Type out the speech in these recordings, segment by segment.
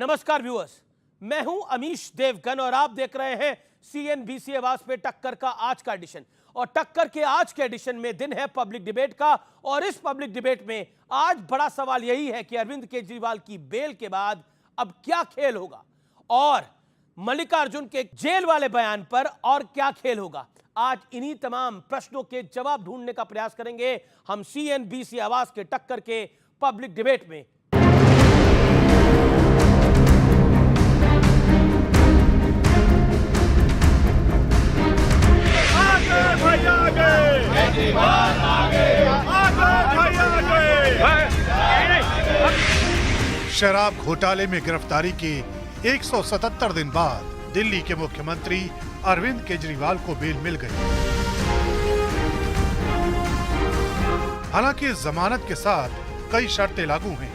नमस्कार व्यूअर्स, मैं हूं अमीश देवगन और आप देख रहे हैं CNBC आवाज पे टक्कर का आज का एडिशन। और टक्कर के आज के एडिशन में दिन है पब्लिक डिबेट का। और इस पब्लिक डिबेट में आज बड़ा सवाल यही है कि अरविंद केजरीवाल की बेल के बाद अब क्या खेल होगा और मल्लिकार्जुन के जेल वाले बयान पर और क्या खेल होगा। आज इन्हीं तमाम प्रश्नों के जवाब ढूंढने का प्रयास करेंगे हम CNBC आवाज के टक्कर के पब्लिक डिबेट में। शराब घोटाले में गिरफ्तारी के 177 दिन बाद दिल्ली के मुख्यमंत्री अरविंद केजरीवाल को बेल मिल गई। हालांकि जमानत के साथ कई शर्तें लागू हैं।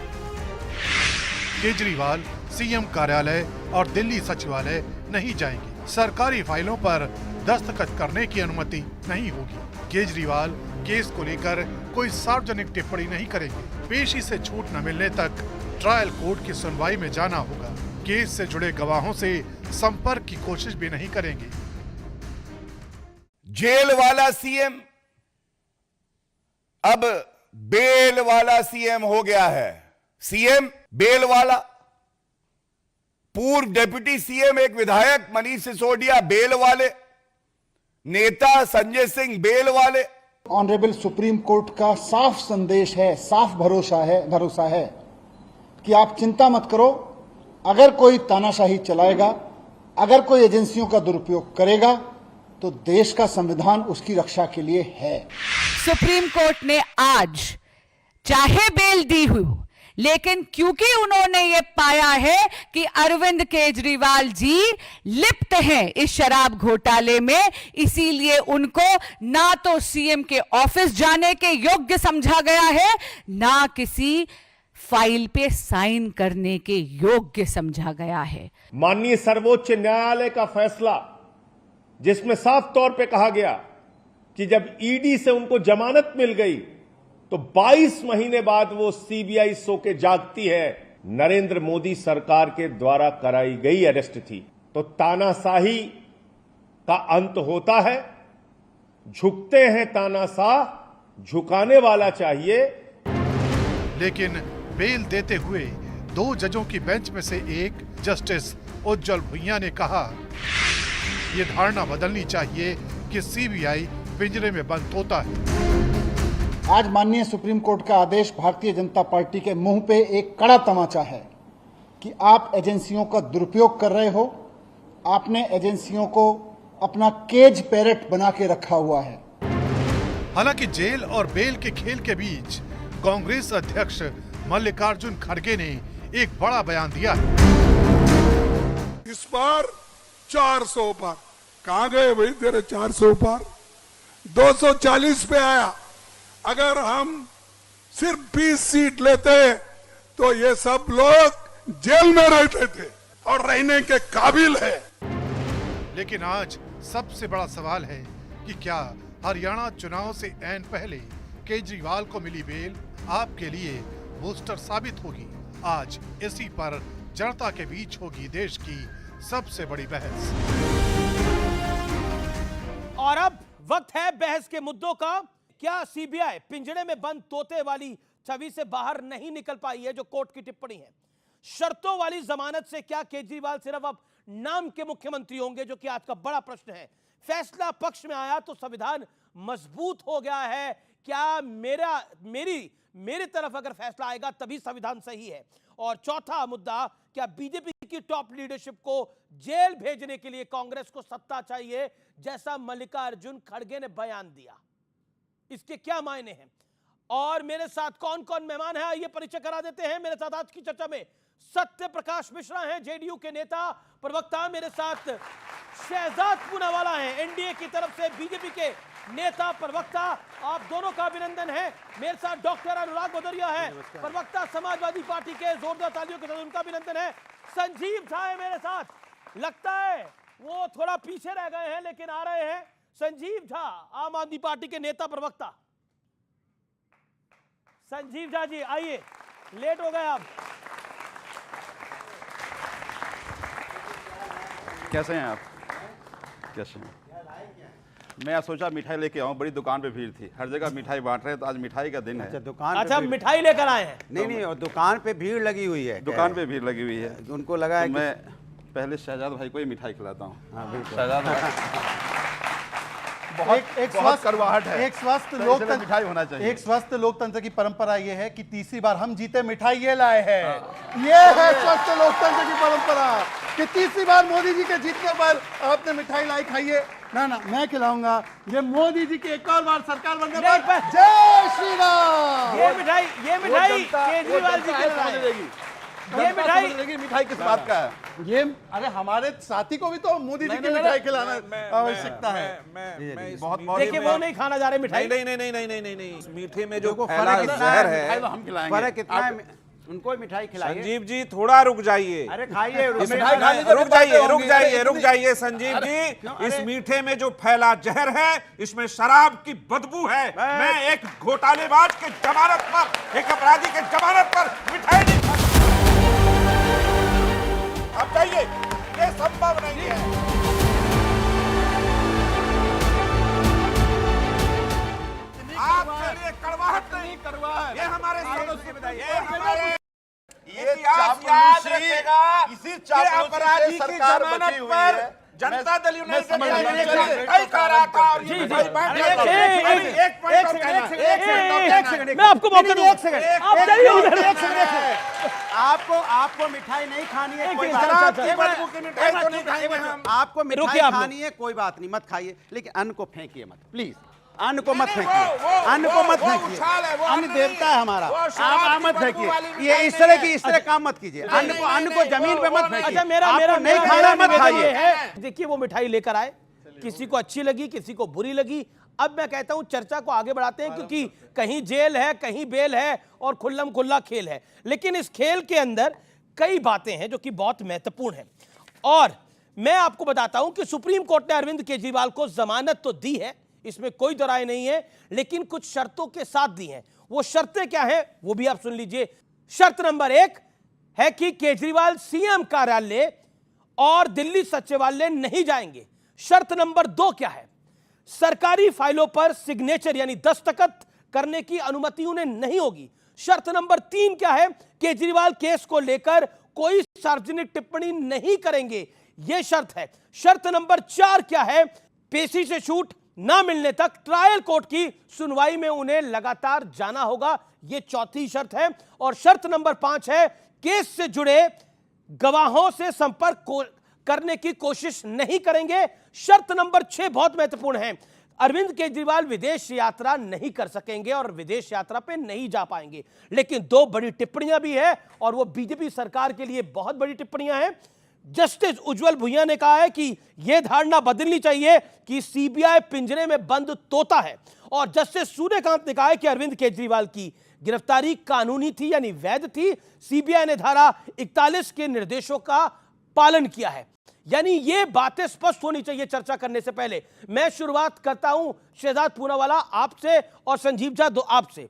केजरीवाल सीएम कार्यालय और दिल्ली सचिवालय नहीं जाएंगे। सरकारी फाइलों पर दस्तखत करने की अनुमति नहीं होगी। केजरीवाल केस को लेकर कोई सार्वजनिक टिप्पणी नहीं करेंगे। पेशी से छूट न मिलने तक ट्रायल कोर्ट की सुनवाई में जाना होगा। केस से जुड़े गवाहों से संपर्क की कोशिश भी नहीं करेंगे। जेल वाला सीएम अब बेल वाला सीएम हो गया है। सीएम बेल वाला। पूर्व डिप्टी सीएम एक विधायक मनीष सिसोदिया बेल वाले, नेता संजय सिंह बेल वाले। ऑनरेबल सुप्रीम कोर्ट का साफ संदेश है, साफ भरोसा है कि आप चिंता मत करो। अगर कोई तानाशाही चलाएगा, अगर कोई एजेंसियों का दुरुपयोग करेगा तो देश का संविधान उसकी रक्षा के लिए है। सुप्रीम कोर्ट ने आज चाहे बेल दी हुई, लेकिन क्योंकि उन्होंने ये पाया है कि अरविंद केजरीवाल जी लिप्त हैं इस शराब घोटाले में, इसीलिए उनको ना तो सीएम के ऑफिस जाने के योग्य समझा गया है, ना किसी फाइल पे साइन करने के योग्य समझा गया है। माननीय सर्वोच्च न्यायालय का फैसला, जिसमें साफ तौर पे कहा गया कि जब ईडी से उनको जमानत मिल गई तो 22 महीने बाद वो सीबीआई सो के जागती है, नरेंद्र मोदी सरकार के द्वारा कराई गई अरेस्ट थी। तो तानाशाही का अंत होता है। झुकते हैं तानाशाह, झुकाने वाला चाहिए। लेकिन बेल देते हुए 2 जजों की बेंच में से एक जस्टिस उज्जवल भुइयां ने कहा, ये धारणा बदलनी चाहिए कि सीबीआई पिंजरे में बंद होता है। आज माननीय सुप्रीम कोर्ट का आदेश भारतीय जनता पार्टी के मुंह पे एक कड़ा तमाचा है कि आप एजेंसियों का दुरुपयोग कर रहे हो। आपने एजेंसियों को अपना केज पैरेट बना के रखा हुआ है। हालांकि जेल और बेल के खेल के बीच कांग्रेस अध्यक्ष मल्लिकार्जुन खड़गे ने एक बड़ा बयान दिया है। इस बार 400 पार। कहां गए भाई तेरे 400 पार? 240 पे आया। अगर हम सिर्फ 20 सीट लेते तो ये सब लोग जेल में रहते थे और रहने के काबिल है। लेकिन आज सबसे बड़ा सवाल है कि क्या हरियाणा चुनाव से ऐन पहले केजरीवाल को मिली बेल आपके लिए बूस्टर साबित होगी? आज इसी पर जनता के बीच होगी देश की सबसे बड़ी बहस। और अब वक्त है बहस के मुद्दों का। क्या सीबीआई पिंजड़े में बंद तोते वाली छवि से बाहर नहीं निकल पाई है, जो कोर्ट की टिप्पणी है? शर्तों वाली जमानत से क्या केजरीवाल सिर्फ अब नाम के मुख्यमंत्री होंगे, जो कि आज का बड़ा प्रश्न है? फैसला पक्ष में आया तो संविधान मजबूत हो गया है। क्या मेरी तरफ अगर फैसला आएगा तभी संविधान सही है? और चौथा मुद्दा, क्या बीजेपी की टॉप लीडरशिप को जेल भेजने के लिए कांग्रेस को सत्ता चाहिए, जैसा मल्लिकार्जुन खड़गे ने बयान दिया? इसके क्या मायने हैं? और मेरे साथ कौन कौन मेहमान है, ये परिचय करा देते हैं। मेरे साथ आज की चर्चा में सत्य प्रकाश मिश्रा हैं, जेडीयू के नेता प्रवक्ता। मेरे साथ शहजाद पूनावाला हैं, एनडीए की तरफ से बीजेपी के नेता प्रवक्ता। आप दोनों का अभिनंदन है। मेरे साथ डॉक्टर अनुराग भदौरिया है, प्रवक्ता समाजवादी पार्टी के। जोरदार तालियों के साथ उनका अभिनंदन है। संजीव झा है मेरे साथ। लगता है वो थोड़ा पीछे रह गए हैं, लेकिन आ रहे हैं। संजीव झा, आम आदमी पार्टी के नेता प्रवक्ता। संजीव झा जी आइए, लेट हो गए आप। कैसे हैं आप? कैसे हैं? मैं सोचा मिठाई लेके आऊं, बड़ी दुकान पे भीड़ थी, हर जगह मिठाई बांट रहे हैं, तो आज मिठाई का दिन है। दुकान अच्छा, मिठाई लेकर आए हैं? नहीं, और दुकान पे भीड़ लगी हुई है। दुकान पे भीड़ लगी हुई है, उनको लगा है तो कि मैं पहले शहजाद भाई को ही मिठाई खिलाता हूँ। शहजाद एक बहुत कड़वाहट है, एक स्वस्थ तो इसलिए लोकतंत्र मिठाई होना चाहिए। एक स्वस्थ लोकतंत्र की परंपरा ये है कि तीसरी बार हम जीते मिठाई ये लाए हैं। ये है स्वस्थ लोकतंत्र की परंपरा कि तीसरी बार मोदी जी के जीतने पर आपने मिठाई लाई, खाइए। ना मैं खिलाऊंगा। ये मोदी जी की एक और बार सरकार बनने पर जय श्री राम। ये मिठाई केजरीवाल जी के लाए। ये मिठाई किस बात का है? ये अरे हमारे साथी को भी तो मोदी जी की मिठाई खिलाना आवश्यकता है। बहुत देखिए, वो नहीं खाना जा रहे मिठाई। नहीं, मीठे में जो फर्क फैला कितना जहर है, है, हम खिलाएंगे। फर्क कितना है, उनको मिठाई खिलाइए। संजीव जी थोड़ा रुक जाइए। अरे खाइए, रुक जाइए संजीव जी। इस मीठे में जो फैला जहर है, इसमें शराब की बदबू है। मैं एक घोटालेबाज के जमानत पर, एक अपराधी के जमानत पर मिठाई नहीं खा। अब जाइए, ये संभव नहीं है। आपके लिए कड़वाहट नहीं, ये हमारे इतिहास याद रखेगा। इसी अपराधी की जमानत पर जनता दल यूनाइटेड मिठाई खा रहा था। मैं आपको मौका दूंगा। एक सेकंड, आप चलिए उधर। आपको मिठाई नहीं खानी है, कोई बात आपको मिठाई खानी है, कोई बात नहीं, मत खाइए, लेकिन अन्न को फेंकिए मत, प्लीज। अन्न को मत फेंकिए, अन्न को मत फेंकिए। अन्न देवता है हमारा, आप मत फेंकिए। ये इस तरह काम मत कीजिए। अन्न को जमीन पे मत फेंकिए। अच्छा, मेरा नहीं खाना, मत खाइए। देखिए, वो मिठाई लेकर आए, किसी को अच्छी लगी, किसी को बुरी लगी। अब मैं कहता हूं चर्चा को आगे बढ़ाते हैं, क्योंकि कहीं जेल है, कहीं बेल है और खुल्लम खुल्ला खेल है। लेकिन इस खेल के अंदर कई बातें हैं जो कि बहुत महत्वपूर्ण है। और मैं आपको बताता हूं कि सुप्रीम कोर्ट ने अरविंद केजरीवाल को जमानत तो दी है, इसमें कोई दो राय नहीं है, लेकिन कुछ शर्तों के साथ दी हैं। वो शर्तें क्या हैं वो भी आप सुन लीजिए। शर्त नंबर 1 है कि केजरीवाल सीएम कार्यालय और दिल्ली सचिवालय नहीं जाएंगे। शर्त नंबर 2 क्या है? सरकारी फाइलों पर सिग्नेचर यानी दस्तखत करने की अनुमति उन्हें नहीं होगी। शर्त नंबर 3 क्या है? केजरीवाल केस को लेकर कोई सार्वजनिक टिप्पणी नहीं करेंगे, यह शर्त है। शर्त नंबर 4 क्या है? पेशी से छूट ना मिलने तक ट्रायल कोर्ट की सुनवाई में उन्हें लगातार जाना होगा, यह चौथी शर्त है। और शर्त नंबर 5 है, केस से जुड़े गवाहों से संपर्क करने की कोशिश नहीं करेंगे। शर्त नंबर 6 बहुत महत्वपूर्ण है, अरविंद केजरीवाल विदेश यात्रा नहीं कर सकेंगे और विदेश यात्रा पे नहीं जा पाएंगे। लेकिन 2 बड़ी टिप्पणियां भी है और वो बीजेपी सरकार के लिए बहुत बड़ी टिप्पणियां हैं। जस्टिस उज्जवल भुइयां ने कहा है कि यह धारणा बदलनी चाहिए कि सीबीआई पिंजरे में बंद तोता है। और जस्टिस सूर्यकांत ने कहा है कि अरविंद केजरीवाल की गिरफ्तारी कानूनी थी यानी वैध थी। सीबीआई ने धारा 41 के निर्देशों का पालन किया है। यानी ये बातें स्पष्ट होनी चाहिए चर्चा करने से पहले। मैं शुरुआत करता हूं शहजाद पूनावाला आपसे और संजीव झा दो आपसे।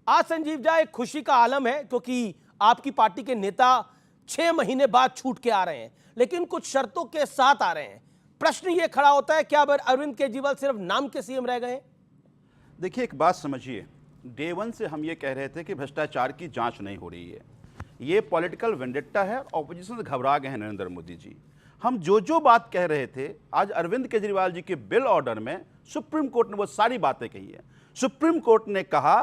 आज संजीव झा एक खुशी का आलम है क्योंकि आपकी पार्टी के नेता 6 महीने बाद छूट के आ रहे हैं, लेकिन कुछ शर्तों के साथ आ रहे हैं। प्रश्न यह खड़ा होता है, क्या अरविंद केजरीवाल सिर्फ नाम के सीएम रह गए हैं? देखिए, एक बात समझिए, डे 1 से हम ये कह रहे थे कि भ्रष्टाचार की जांच नहीं हो रही है, ये पॉलिटिकल वेंडेट्टा है, ऑपोजिशन से घबरा गए हैं नरेंद्र मोदी जी। हम जो बात कह रहे थे, आज अरविंद केजरीवाल जी के बिल ऑर्डर में सुप्रीम कोर्ट ने वो सारी बातें कही है। सुप्रीम कोर्ट ने कहा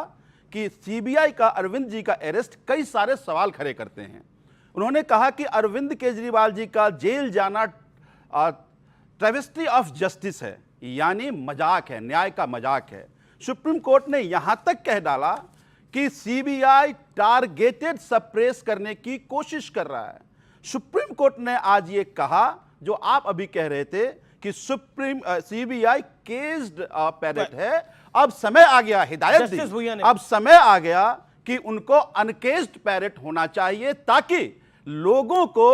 कि सीबीआई का अरविंद जी का अरेस्ट कई सारे सवाल खड़े करते हैं। उन्होंने कहा कि अरविंद केजरीवाल जी का जेल जाना ट्रेविस्टी ऑफ जस्टिस है, यानी मजाक है, न्याय का मजाक है। सुप्रीम कोर्ट ने यहां तक कह डाला कि सीबीआई टारगेटेड सप्रेस करने की कोशिश कर रहा है। सुप्रीम कोर्ट ने आज ये कहा जो आप अभी कह रहे थे कि सीबीआई केस्ड पैरेट है। अब समय आ गया, हिदायत दी, अब समय आ गया कि उनको अनकेस्ड पैरेट होना चाहिए ताकि लोगों को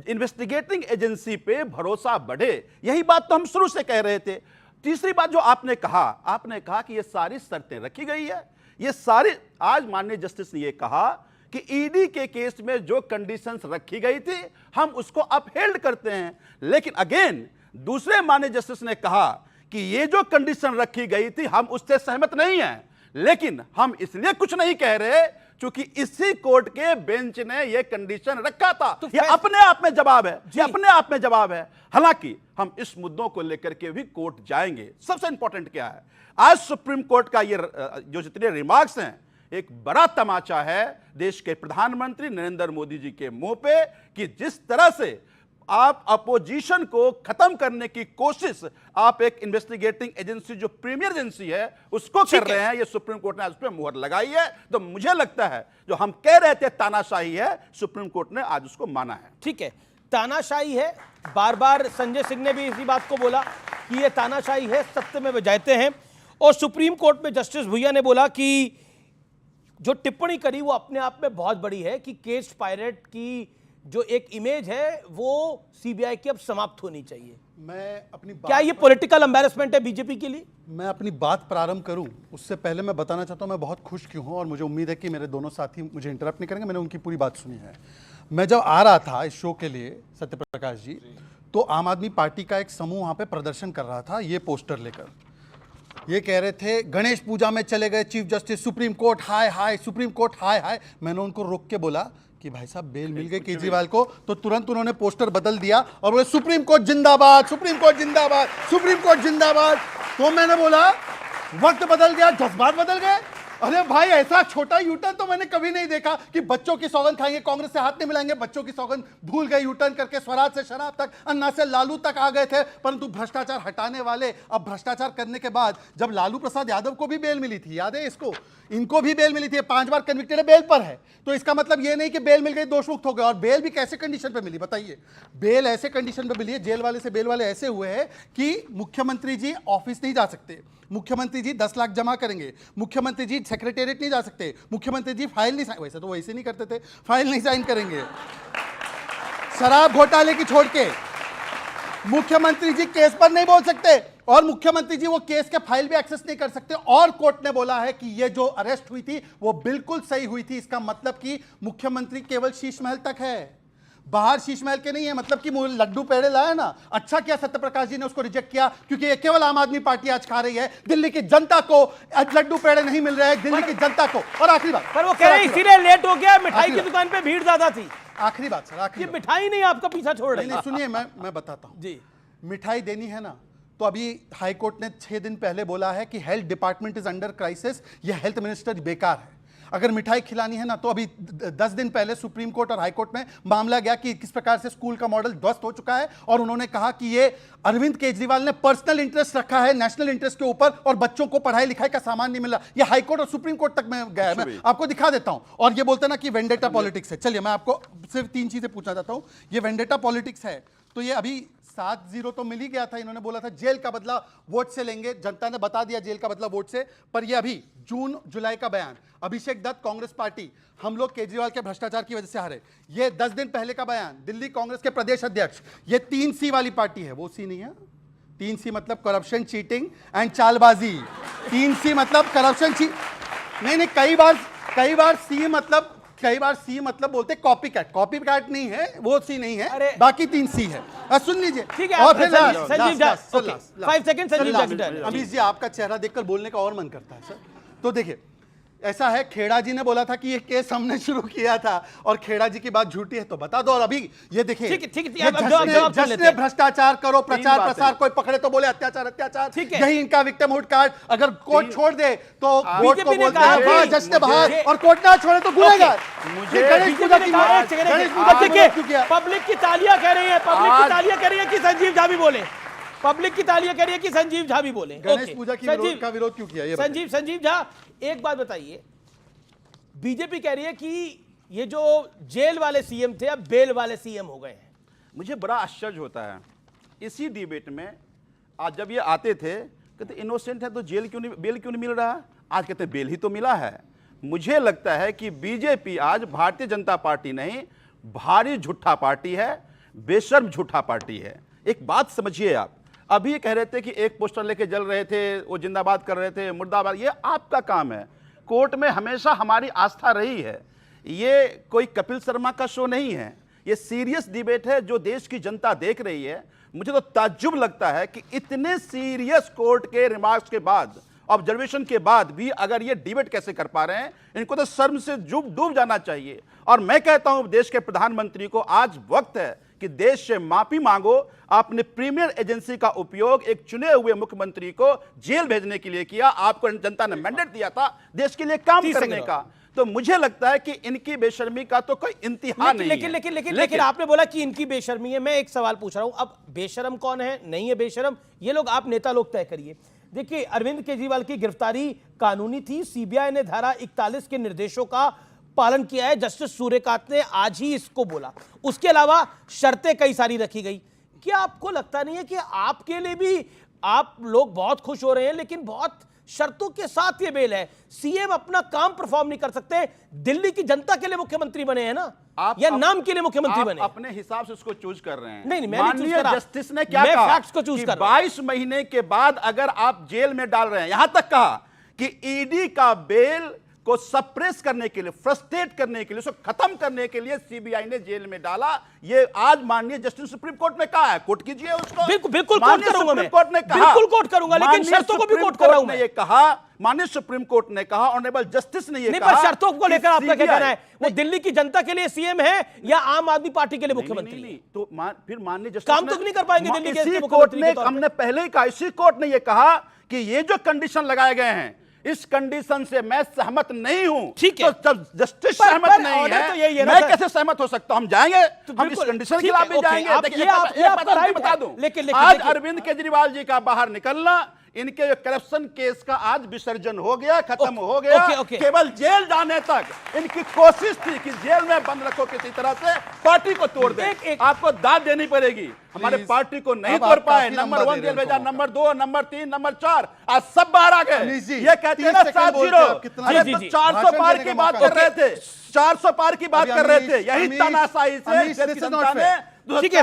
इन्वेस्टिगेटिंग एजेंसी पे भरोसा बढ़े। यही बात तो हम शुरू से कह रहे थे। तीसरी बात जो आपने कहा कि ये सारी शर्तें रखी गई है, ये सारी, आज माननीय जस्टिस ने ये कहा कि ईडी के केस में जो कंडीशंस रखी गई थी हम उसको अपहेल्ड करते हैं। लेकिन अगेन दूसरे माननीय जस्टिस ने कहा कि ये जो कंडीशन रखी गई थी हम उससे सहमत नहीं हैं, लेकिन हम इसलिए कुछ नहीं कह रहे क्योंकि इसी कोर्ट के बेंच ने यह कंडीशन रखा था। तो ये अपने आप में जवाब है, ये अपने आप में जवाब है। हालांकि हम इस मुद्दों को लेकर के भी कोर्ट जाएंगे। सबसे इंपॉर्टेंट क्या है, आज सुप्रीम कोर्ट का ये जो जितने रिमार्क्स हैं, एक बड़ा तमाचा है देश के प्रधानमंत्री नरेंद्र मोदी जी के मुंह पे कि जिस तरह से आप अपोजिशन को खत्म करने की कोशिश आप एक इन्वेस्टिगेटिंग एजेंसी जो प्रीमियर एजेंसी है उसको कर रहे हैं। ये सुप्रीम कोर्ट ने आज उस पर मुहर लगाई है। तो मुझे लगता है जो हम कह रहे थे तानाशाही है, सुप्रीम कोर्ट ने आज उसको माना है। ठीक है, तानाशाही है। बार बार संजय सिंह ने भी इसी बात को बोला कि ये तानाशाही है, सत्य में बजाते हैं। और सुप्रीम कोर्ट में जस्टिस भुइया ने बोला कि जो टिप्पणी करी वो अपने आप में बहुत बड़ी है कि केस पायरेट की जो एक इमेज है वो सीबीआई की अब समाप्त होनी चाहिए। मैं अपनी क्या ये पॉलिटिकल एम्बैरेसमेंट है बीजेपी के लिए? मैं अपनी बात प्रारंभ करूं उससे पहले मैं बताना चाहता हूं मैं बहुत खुश क्यों हूं और मुझे उम्मीद है कि मेरे दोनों साथी मुझे इंटरप्ट नहीं करेंगे। मैंने उनकी पूरी बात सुनी है। मैं जब आ रहा था इस शो के लिए सत्यप्रकाश जी, तो आम आदमी पार्टी का एक समूह वहां पे प्रदर्शन कर रहा था ये पोस्टर लेकर। ये कह रहे थे गणेश पूजा में चले गए चीफ जस्टिस, सुप्रीम कोर्ट हाय हाय, सुप्रीम कोर्ट हाय हाय। मैंने उनको रोक के बोला कि भाई साहब बेल मिल गई केजरीवाल को, तो तुरंत उन्होंने पोस्टर बदल दिया और बोले सुप्रीम कोर्ट जिंदाबाद, सुप्रीम कोर्ट जिंदाबाद, सुप्रीम कोर्ट जिंदाबाद। तो मैंने बोला वक्त बदल गया, जज्बात बदल गए। अरे भाई ऐसा छोटा यूटर्न तो मैंने कभी नहीं देखा कि बच्चों की सौगंध खाएंगे कांग्रेस से हाथ नहीं मिलाएंगे, बच्चों की सौगंध भूल गए, यूटर्न करके स्वराज से शराब तक, अन्ना से लालू तक आ गए थे। परंतु भ्रष्टाचार हटाने वाले अब भ्रष्टाचार करने के बाद जब लालू प्रसाद यादव को भी बेल मिली थी, याद है इसको, इनको भी बेल मिली थी, 5 बार कन्विक्टेड बेल पर है। तो इसका मतलब ये नहीं कि बेल मिल गई दोष मुक्त हो गए। और बेल भी कैसे कंडीशन पे मिली बताइए? बेल ऐसे कंडीशन पे मिली है, जेल वाले से बेल वाले ऐसे हुए हैं कि मुख्यमंत्री जी ऑफिस नहीं जा सकते, मुख्यमंत्री जी 10 लाख जमा करेंगे, मुख्यमंत्री जी सेक्रेटेरिएट नहीं जा सकते, मुख्यमंत्री जी फाइल नहीं साइन, वैसे तो वैसे नहीं करते थे, फाइल नहीं साइन करेंगे। शराब घोटाले की छोड़ के मुख्यमंत्री जी केस पर नहीं बोल सकते और मुख्यमंत्री जी वो केस के फाइल भी एक्सेस नहीं कर सकते। और कोर्ट ने बोला है कि ये जो अरेस्ट हुई थी वो बिल्कुल सही हुई थी। इसका मतलब कि मुख्यमंत्री केवल शीश महल तक है, बाहर शीश महल के नहीं है। मतलब कि लड्डू पेड़े लाया ना, अच्छा किया सत्यप्रकाश जी ने उसको रिजेक्ट किया, क्योंकि ये केवल आम आदमी पार्टी आज खा रही है। दिल्ली की जनता को आज लड्डू पेड़े नहीं मिल रहे हैं, दिल्ली की जनता को। और आखिरी बात, पर वो कह रहे इसीलिए लेट हो गया, मिठाई की दुकान पे भीड़ ज्यादा थी। आखिरी बात सर, आखिरी ये मिठाई नहीं आपका पीछा छोड़ रही। नहीं सुनिए, मैं बताता हूं जी। मिठाई देनी है ना, तो अभी हाई कोर्ट ने 6 दिन पहले बोला है कि health department is under crisis, ये हेल्थ मिनिस्टर बेकार है। अगर मिठाई खिलानी है ना, तो अभी 10 दिन पहले सुप्रीम कोर्ट और हाई कोर्ट में मामला गया कि किस प्रकार से स्कूल का मॉडल ध्वस्त हो चुका है और उन्होंने कहा कि ये अरविंद केजरीवाल ने पर्सनल इंटरेस्ट रखा है नेशनल इंटरेस्ट के ऊपर और बच्चों को पढ़ाई लिखाई का सामान नहीं मिल रहा। ये हाई कोर्ट और सुप्रीम कोर्ट तक में गया है, मैं आपको दिखा देता हूं। और ये बोलते हैं ना कि वेंडेटा पॉलिटिक्स है। चलिए मैं आपको सिर्फ 3 चीजें पूछना चाहता हूं। ये वेंडेटा पॉलिटिक्स है तो ये अभी 7-0 तो मिल ही गया था। इन्होंने बोला था जेल का बदला वोट से लेंगे, जनता ने बता दिया जेल का बदला वोट से। पर ये अभी जून जुलाई का बयान, अभिषेक दत्त कांग्रेस पार्टी, हम लोग केजरीवाल के भ्रष्टाचार की वजह से हारे। ये 10 दिन पहले का बयान, दिल्ली कांग्रेस के प्रदेश अध्यक्ष, ये 3C वाली पार्टी है। वो सी नहीं है, 3C मतलब करप्शन, चीटिंग एंड चालबाजी। 3C मतलब करप्शन, नहीं कई बार सी मतलब बोलते कॉपी कैट नहीं है, वो सी नहीं है, बाकी 3C है। सुन लीजिए, ठीक है। और फिर संजीव झा 5 सेकंड, संजीव झा। अमीश जी आपका चेहरा देखकर बोलने का और मन करता है सर। तो देखिए ऐसा है, खेड़ा जी ने बोला था कि ये केस हमने शुरू किया था और खेड़ा जी की बात झूठी है तो बता दो। और अभी ये देखिए, जश्न भ्रष्टाचार करो, प्रचार प्रसार, कोई पकड़े तो बोले अत्याचार, यही इनका विक्टिमहुड कार्ड। अगर कोर्ट छोड़ दे तो कोर्ट को बोलते हैं जश्न बहार, और कोर्ट ना छोड़े तो गुनेगार। पब्लिक की तालियां कह रही है, पब्लिक की तालियां कह रही है कि संजीव झा भी बोले, पब्लिक की तालियां कह रही है कि संजीव झा भी बोले। गणेश पूजा का विरोध क्यों किया? संजीव झा एक बात बताइए, बीजेपी कह रही है कि ये जो जेल वाले सीएम थे अब बेल वाले सीएम हो गए हैं। मुझे बड़ा आश्चर्य होता है इसी डिबेट में, आज जब ये आते थे कहते इनोसेंट है तो बेल क्यों नहीं मिल रहा, आज कहते बेल ही तो मिला है। मुझे लगता है कि बीजेपी आज भारतीय जनता पार्टी नहीं, भारी झूठा पार्टी है, बेशर्म झूठा पार्टी है। एक बात समझिए आप, अभी कह रहे थे कि एक पोस्टर लेके जल रहे थे, वो जिंदाबाद कर रहे थे, मुर्दाबाद, ये आपका काम है। कोर्ट में हमेशा हमारी आस्था रही है। ये कोई कपिल शर्मा का शो नहीं है, ये सीरियस डिबेट है जो देश की जनता देख रही है। मुझे तो ताज्जुब लगता है कि इतने सीरियस कोर्ट के रिमार्क्स के बाद, ऑब्जर्वेशन के बाद भी अगर ये डिबेट कैसे कर पा रहे हैं। इनको तो शर्म से डूब जाना चाहिए। और मैं कहता हूं देश के प्रधानमंत्री को आज वक्त है कि देश से माफी मांगो। आपने प्रीमियर एजेंसी का उपयोग एक चुने हुए मुख्यमंत्री को जेल भेजने के लिए किया। आपको जनता ने मैंडेट दिया था देश के लिए काम करने का। तो मुझे लगता है कि इनकी बेशर्मी का तो कोई इंतहा नहीं है। लेकिन आपने बोला कि इनकी बेशर्मी है। मैं एक सवाल पूछ रहा हूं, अब बेशर्म कौन है, नहीं है बेशर्म, ये लोग आप नेता लोग तय करिए। देखिए, अरविंद केजरीवाल की गिरफ्तारी कानूनी थी। सीबीआई ने धारा 41 के निर्देशों का पालन किया है। जस्टिस सूर्यकांत ने आज ही इसको बोला। उसके अलावा शर्तें कई सारी रखी गई। क्या आपको लगता नहीं है कि आपके लिए भी आप लोग बहुत खुश हो रहे हैं, लेकिन बहुत शर्तों के साथ ये बेल है? सीएम अपना काम परफॉर्म नहीं कर सकते। दिल्ली की जनता के लिए मुख्यमंत्री बने हैं ना, या नाम के लिए मुख्यमंत्री बने? अपने हिसाब से उसको चूज कर रहे हैं। नहीं, माननीय जस्टिस ने क्या कहा? फैक्ट्स को चूज कर 22 महीने के बाद अगर आप जेल में डाल रहे हैं, यहां तक कहा कि ईडी का बेल को सप्रेस करने के लिए, फ्रस्ट्रेट करने के लिए, उसको खत्म करने के लिए सीबीआई ने जेल में डाला। ये आज माननीय जस्टिस सुप्रीम कोर्ट ने कहा है, कोर्ट कीजिए उसको। बिल्कुल कोर्ट करूंगा मैं, कोर्ट ने कहा, बिल्कुल कोर्ट करूंगा, लेकिन शर्तों को भी कोर्ट कर रहा हूं मैं। ये कहा माननीय सुप्रीम कोर्ट ने कहा, ऑनरेबल जस्टिस ने ये कहा। पर शर्तों को लेकर आपका क्या कहना है? वो दिल्ली की जनता के लिए सीएम है या आम आदमी पार्टी के लिए मुख्यमंत्री? नहीं, तो फिर माननीय जस्टिस काम तो नहीं कर पाएंगे दिल्ली के मुख्यमंत्री के तौर पे। हमने पहले ही कहा, इसी कोर्ट ने ये कहा कि ये जो कंडीशन लगाए गए हैं, इस कंडीशन से मैं सहमत नहीं हूं। ठीक है, तो जब जस्टिस सहमत नहीं है, तो यही है मैं कैसे सहमत हो सकता हूं? हम जाएंगे, हम इस कंडीशन के खिलाफ भी जाएंगे। देखिए, आप बता दूं, लेकिन आज अरविंद केजरीवाल जी का बाहर निकलना, इनके जो करप्शन केस का आज विसर्जन हो गया, खत्म हो गया। केवल जेल जाने तक इनकी कोशिश थी कि जेल में बंद रखो, किसी तरह से पार्टी को तोड़ दे। आपको दाद देनी पड़ेगी। हमारे पार्टी को नहीं तोड़ पाए। नंबर 1 जेल भेजा, नंबर 2, नंबर 3, नंबर 4, आज सब बाहर आ गए। ये कहते हैं ना 7-0। अरे तो 400 पार की बात कर रहे थे, 400 पार की बात कर रहे थे। यही तानाशाही से जनता ने ठीक है।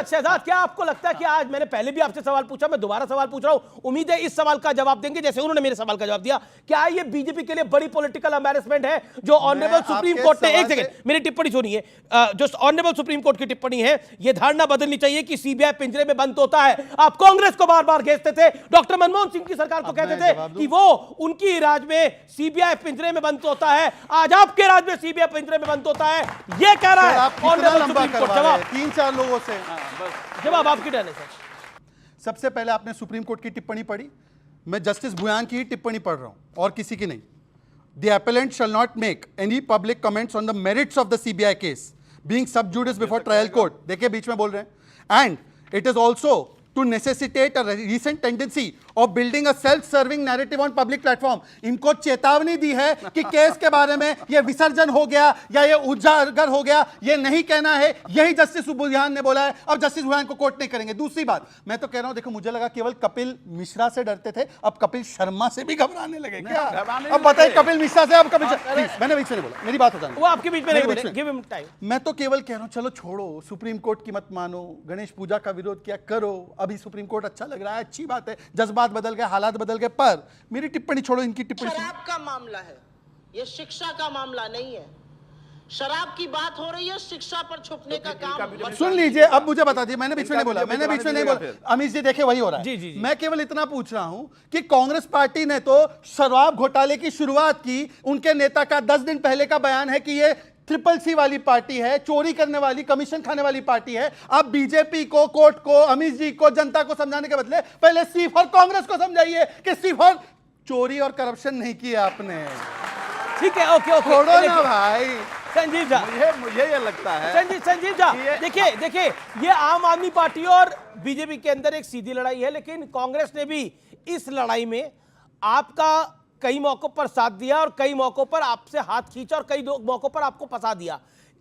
शहजाद, क्या आपको लगता है कि आज, मैंने पहले भी आपसे सवाल पूछा, मैं दोबारा सवाल पूछ रहा हूं, उम्मीद है इस सवाल का जवाब देंगे जैसे उन्होंने मेरे सवाल का जवाब दिया। क्या ये बीजेपी के लिए बड़ी पॉलिटिकल एम्बैरेसमेंट है जो ऑनरेबल सुप्रीम कोर्ट ने, एक सेकंड मेरी टिप्पणी सुनिए, जो ऑनरेबल सुप्रीम कोर्ट की टिप्पणी है, यह धारणा बदलनी चाहिए कि सीबीआई पिंजरे में बंद होता है। आप कांग्रेस को बार बार घेरते थे, डॉक्टर मनमोहन सिंह की सरकार को कहते थे कि वो उनकी राज में सीबीआई पिंजरे में बंद होता है, आज आपके राज में सीबीआई पिंजरे में बंद होता है, ये कह रहा है ऑनरेबल सुप्रीम कोर्ट। जवाब 3-4 लोगों से जवाब आपकी टर्न है सर। सबसे पहले आपने सुप्रीम कोर्ट की टिप्पणी पढ़ी, मैं जस्टिस भुयान की ही टिप्पणी पढ़ रहा हूं और किसी की नहीं। The appellant shall not make any public comments on the merits of the CBI case being sub judice before trial court. देखिए बीच में बोल रहे हैं, and it is also to necessitate a recent tendency of building a self-serving narrative on public platform. इनको चेतावनी दी है कि case के बारे में ये विसर्जन हो गया या ये उजागर हो गया, ये नहीं कहना है। यही जस्टिस भुयान ने बोला है। अब जस्टिस भुयान को कोर्ट नहीं करेंगे। दूसरी बात मैं तो कह रहा हूं, देखो मुझे लगा केवल कपिल मिश्रा से डरते थे, अब कपिल शर्मा से भी घबराने लगे क्या? अब बताइए, कपिल मिश्रा से, अब कपिल, मैंने बीच में नहीं बोला, मेरी बात हो जाए, वो आपके बीच में नहीं बोले, गिव हिम टाइम। मैं तो केवल कह रहा हूं, चलो छोड़ो, सुप्रीम कोर्ट की मत मानो, गणेश पूजा का विरोध किया करो, अभी सुप्रीम कोर्ट अच्छा लग रहा है, अच्छी बात है, जज्बात बदल गए, हालात बदल गए, पर मेरी टिप्पणी छोड़ो, इनकी टिप्पणी। शराब का मामला है, ये शिक्षा का मामला नहीं है। शराब की बात हो रही है, शिक्षा पर छुपने का काम। सुन लीजिए, अब मुझे बता दीजिए, मैंने बीच में नहीं बोला, मैंने बीच में नहीं बोला। अमित जी देखिए वही हो रहा है। मैं केवल इतना पूछ रहा हूं कि कांग्रेस पार्टी ने तो शराब घोटाले की शुरुआत की, उनके नेता का 10 दिन पहले का बयान है कि ये CCC वाली पार्टी है, चोरी करने वाली, कमीशन खाने वाली पार्टी है। अब बीजेपी को, कोर्ट को, अमित जी को, जनता को समझाने के बदले पहले सिर्फ और कांग्रेस को समझाइए कि सिर्फ और चोरी और करप्शन नहीं किया आपने। ठीक है, ओके ओके, छोड़ो ना भाई। संजीव झा, मुझे ये लगता है, संजीव झा, देखिए ये आम आदमी पार्टी और बीजेपी के अंदर एक सीधी लड़ाई है, लेकिन कांग्रेस ने भी इस लड़ाई में आपका कई मौकों पर साथ दिया और कई मौकों पर आपसे हाथ खींचा और कई मौकों पर आपको फंसा दिया।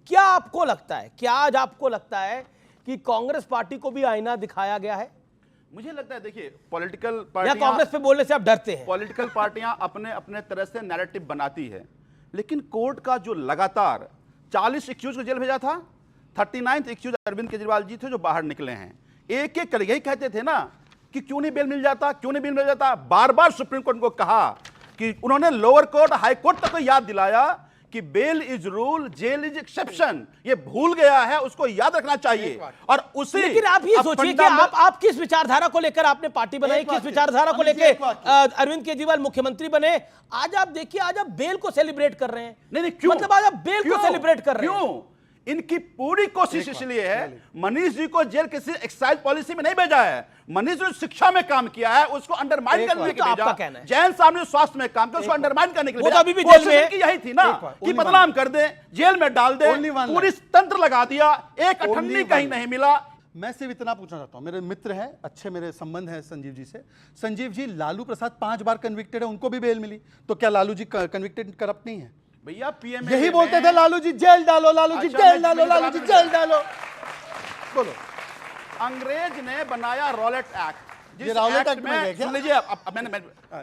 क्या आपको लगता है, क्या आज आपको लगता है कि कांग्रेस पार्टी को भी आईना दिखाया गया है? मुझे लगता है, देखिए पॉलिटिकल पार्टियां, या कांग्रेस पे बोलने से आप डरते हैं? पॉलिटिकल पार्टियां अपने अपने तरह से नैरेटिव बनाती है, लेकिन कोर्ट का जो लगातार 40 एक्यूज को जेल भेजा था, 39th एक्यूज अरविंद केजरीवाल जी थे जो बाहर निकले हैं। एक एक कर यही कहते थे ना कि क्यों नहीं बेल मिल जाता, क्यों नहीं बेल मिल जाता। बार बार सुप्रीम कोर्ट को कहा कि उन्होंने लोअर कोर्ट, हाई कोर्ट तक को याद दिलाया कि bail is rule, jail is exception. ये भूल गया है, उसको याद रखना चाहिए। और उसी लेकिन आप ये सोचिए कि आप किस विचारधारा को लेकर आपने पार्टी बनाई, किस विचारधारा को लेकर अरविंद केजरीवाल मुख्यमंत्री बने। आज आप देखिए, आज आप बेल को सेलिब्रेट कर रहे हैं। नहीं, क्यों? मतलब आज आप बेल को सेलिब्रेट कर रहे हैं। क्यों? इनकी पूरी कोशिश इसलिए है, मनीष जी को जेल किसी एक्साइज पॉलिसी में नहीं भेजा है। मनीष जी ने शिक्षा में काम किया है, उसको अंडरमाइन करने के लिए भेजा। जैन साहब ने स्वास्थ्य में काम किया, उसको अंडरमाइन करने के लिए भेजा। कोशिश की यही थी ना कि बदनाम कर दे, जेल में डाल दे, पूरी तंत्र लगा दिया, एक अठन्नी कहीं नहीं मिला। मैं सिर्फ इतना पूछना चाहता हूं, मेरे मित्र हैं, अच्छे मेरे संबंध हैं संजीव जी से। संजीव जी, लालू प्रसाद 5 बार कन्विक्टेड है, उनको भी बेल मिली, तो क्या लालू जी कन्विक्टेड करप्ट नहीं है? भैया पीएम यही बोलते थे, लालू जी जेल डालो, लालू जी जेल डालो, लालू जी जेल डालो। बोलो। अंग्रेज ने बनाया रॉलेट एक्ट, ये रॉलेट एक्ट में सुन लीजिए,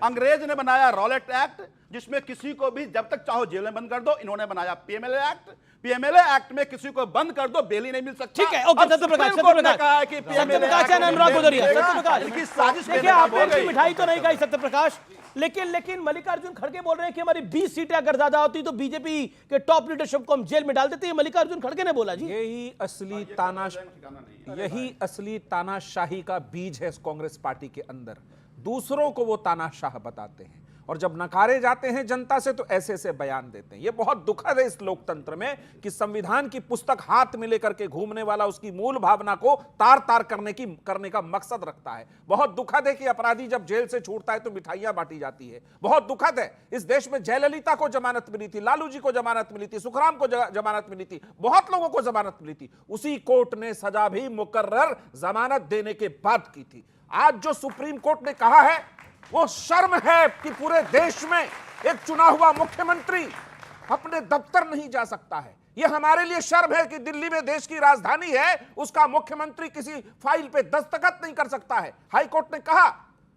अंग्रेज ने बनाया रॉलेट एक्ट, जिसमें किसी को भी जब तक चाहो जेल में बंद कर दो। इन्होंने बनाया पीएमएलए एक्ट, पीएमएलए एक्ट में किसी को बंद कर दो, बेल ही नहीं मिल सकती। ठीक है, ओके, सत्यप्रकाश कहा है कि सत्यप्रकाश अनुराग भदौरिया, सत्यप्रकाश इनकी साजिश देखिए, आपने मिठाई तो नहीं खाई सत्यप्रकाश, लेकिन मल्लिकार्जुन खड़गे बोल रहे हैं कि हमारी 20 सीटें अगर ज्यादा होती तो बीजेपी के टॉप लीडरशिप को हम जेल में डाल देते हैं। मल्लिकार्जुन खड़गे ने बोला जी। यही असली तानाशाही का बीज है इस कांग्रेस पार्टी के अंदर। दूसरों को वो तानाशाह बताते हैं और जब नकारे जाते हैं जनता से तो ऐसे ऐसे बयान देते हैं। ये बहुत दुखद है इस लोकतंत्र में कि संविधान की पुस्तक हाथ में लेकर के घूमने वाला उसकी मूल भावना को तार तार करने का मकसद रखता है। बहुत दुखद है कि अपराधी जब जेल से छूटता है तो मिठाइयां बांटी जाती है। बहुत दुखद है, इस देश में जयललिता को जमानत मिली थी, लालू जी को जमानत मिली थी, सुखराम को जमानत मिली थी, बहुत लोगों को जमानत मिली थी। उसी कोर्ट ने सजा भी मुकर्रर जमानत देने के बाद की थी। आज जो सुप्रीम कोर्ट ने कहा है वो शर्म है कि पूरे देश में एक चुना हुआ मुख्यमंत्री अपने दफ्तर नहीं जा सकता है। यह हमारे लिए शर्म है कि दिल्ली में देश की राजधानी है, उसका मुख्यमंत्री किसी फाइल पे दस्तखत नहीं कर सकता है। हाई कोर्ट ने कहा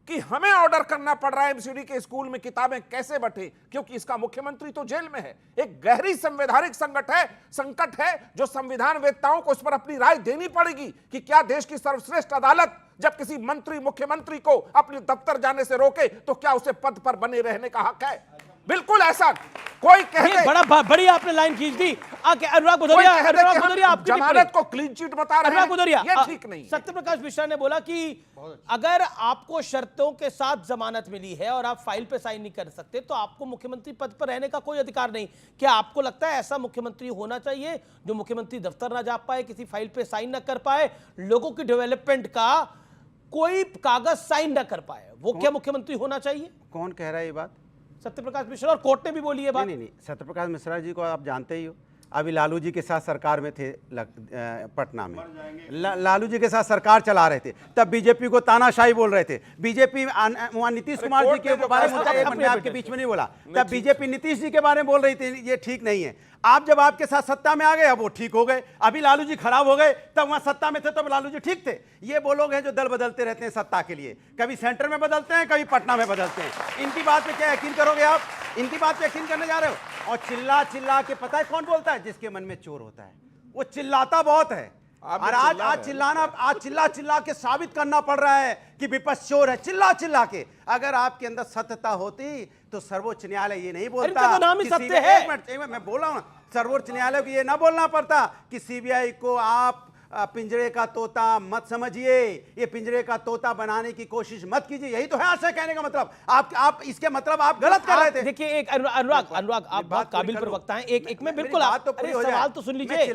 कि हमें ऑर्डर करना पड़ रहा है एमसीडी के स्कूल में किताबें कैसे बंटे, क्योंकि इसका मुख्यमंत्री तो जेल में है। एक गहरी संवैधानिक संकट है जो संविधान वेत्ताओं को इस पर अपनी राय देनी पड़ेगी कि क्या देश की सर्वश्रेष्ठ अदालत जब किसी मंत्री मुख्यमंत्री को अपने दफ्तर जाने से रोके तो क्या उसे पद पर बने रहने का हक है? बिल्कुल ऐसा कोई कहे बड़ी आपने लाइन खींच दी। अनुराग भदौरिया आपकी जमानत को क्लीन चिट बता रहे हैं, भदौरिया ये ठीक नहीं। सत्यप्रकाश मिश्रा ने बोला कि अगर आपको शर्तों के साथ जमानत मिली है और आप फाइल पे साइन नहीं कर सकते तो आपको मुख्यमंत्री पद पर रहने का कोई अधिकार नहीं। क्या आपको लगता है ऐसा मुख्यमंत्री होना चाहिए जो मुख्यमंत्री दफ्तर ना जा पाए, किसी फाइल पे साइन ना कर पाए, लोगों की डेवलपमेंट का कोई कागज साइन ना कर पाए? वो क्या मुख्यमंत्री होना चाहिए? कौन कह रहा है ये बात? सत्यप्रकाश मिश्रा, और कोर्ट ने भी बोली है बात। नहीं, सत्यप्रकाश मिश्रा जी को आप जानते ही हो, अभी लालू जी के साथ सरकार में थे पटना में, लालू जी के साथ सरकार चला रहे थे, तब बीजेपी को तानाशाही बोल रहे थे। बीजेपी वहां नीतीश कुमार जी के बारे में आपके बीच में नहीं बोला, तब बीजेपी नीतीश जी के बारे में बोल रही थी ये ठीक नहीं है। आप जब आपके साथ सत्ता में आ गए अब वो ठीक हो गए, अभी लालू जी खराब हो गए, तब वहां सत्ता में थे तब लालू जी ठीक थे। ये वो लोग हैं जो दल बदलते रहते हैं सत्ता के लिए, कभी सेंटर में बदलते हैं, कभी पटना में बदलते हैं। इनकी बात पे क्या यकीन करोगे आप? इनकी बात पे यकीन करने जा रहे हो? और चिल्ला चिल्ला के, पता है कौन बोलता है? जिसके मन में चोर होता है, वो चिल्लाता बहुत है। और आज चिल्ला के साबित करना पड़ रहा है कि विपक्ष चोर है, चिल्ला चिल्ला के। अगर आपके अंदर सत्यता होती तो सर्वोच्च न्यायालय ये नहीं बोलता। तो नाम ही सत्य है। एक मिनट, मैं बोल रहा हूं ना, सर्वोच्च न्यायालय को ये ना बोलना पड़ता कि सीबीआई को आप पिंजरे का तोता मत समझिए, ये पिंजरे का तोता बनाने की कोशिश मत कीजिए। यही तो है आशय कहने का मतलब। आप इसके मतलब आप गलत कर रहे थे। देखिए, एक अनुराग आप बहुत काबिल प्रवक्ता हैं। एक में बिल्कुल सवाल तो सुन लीजिए।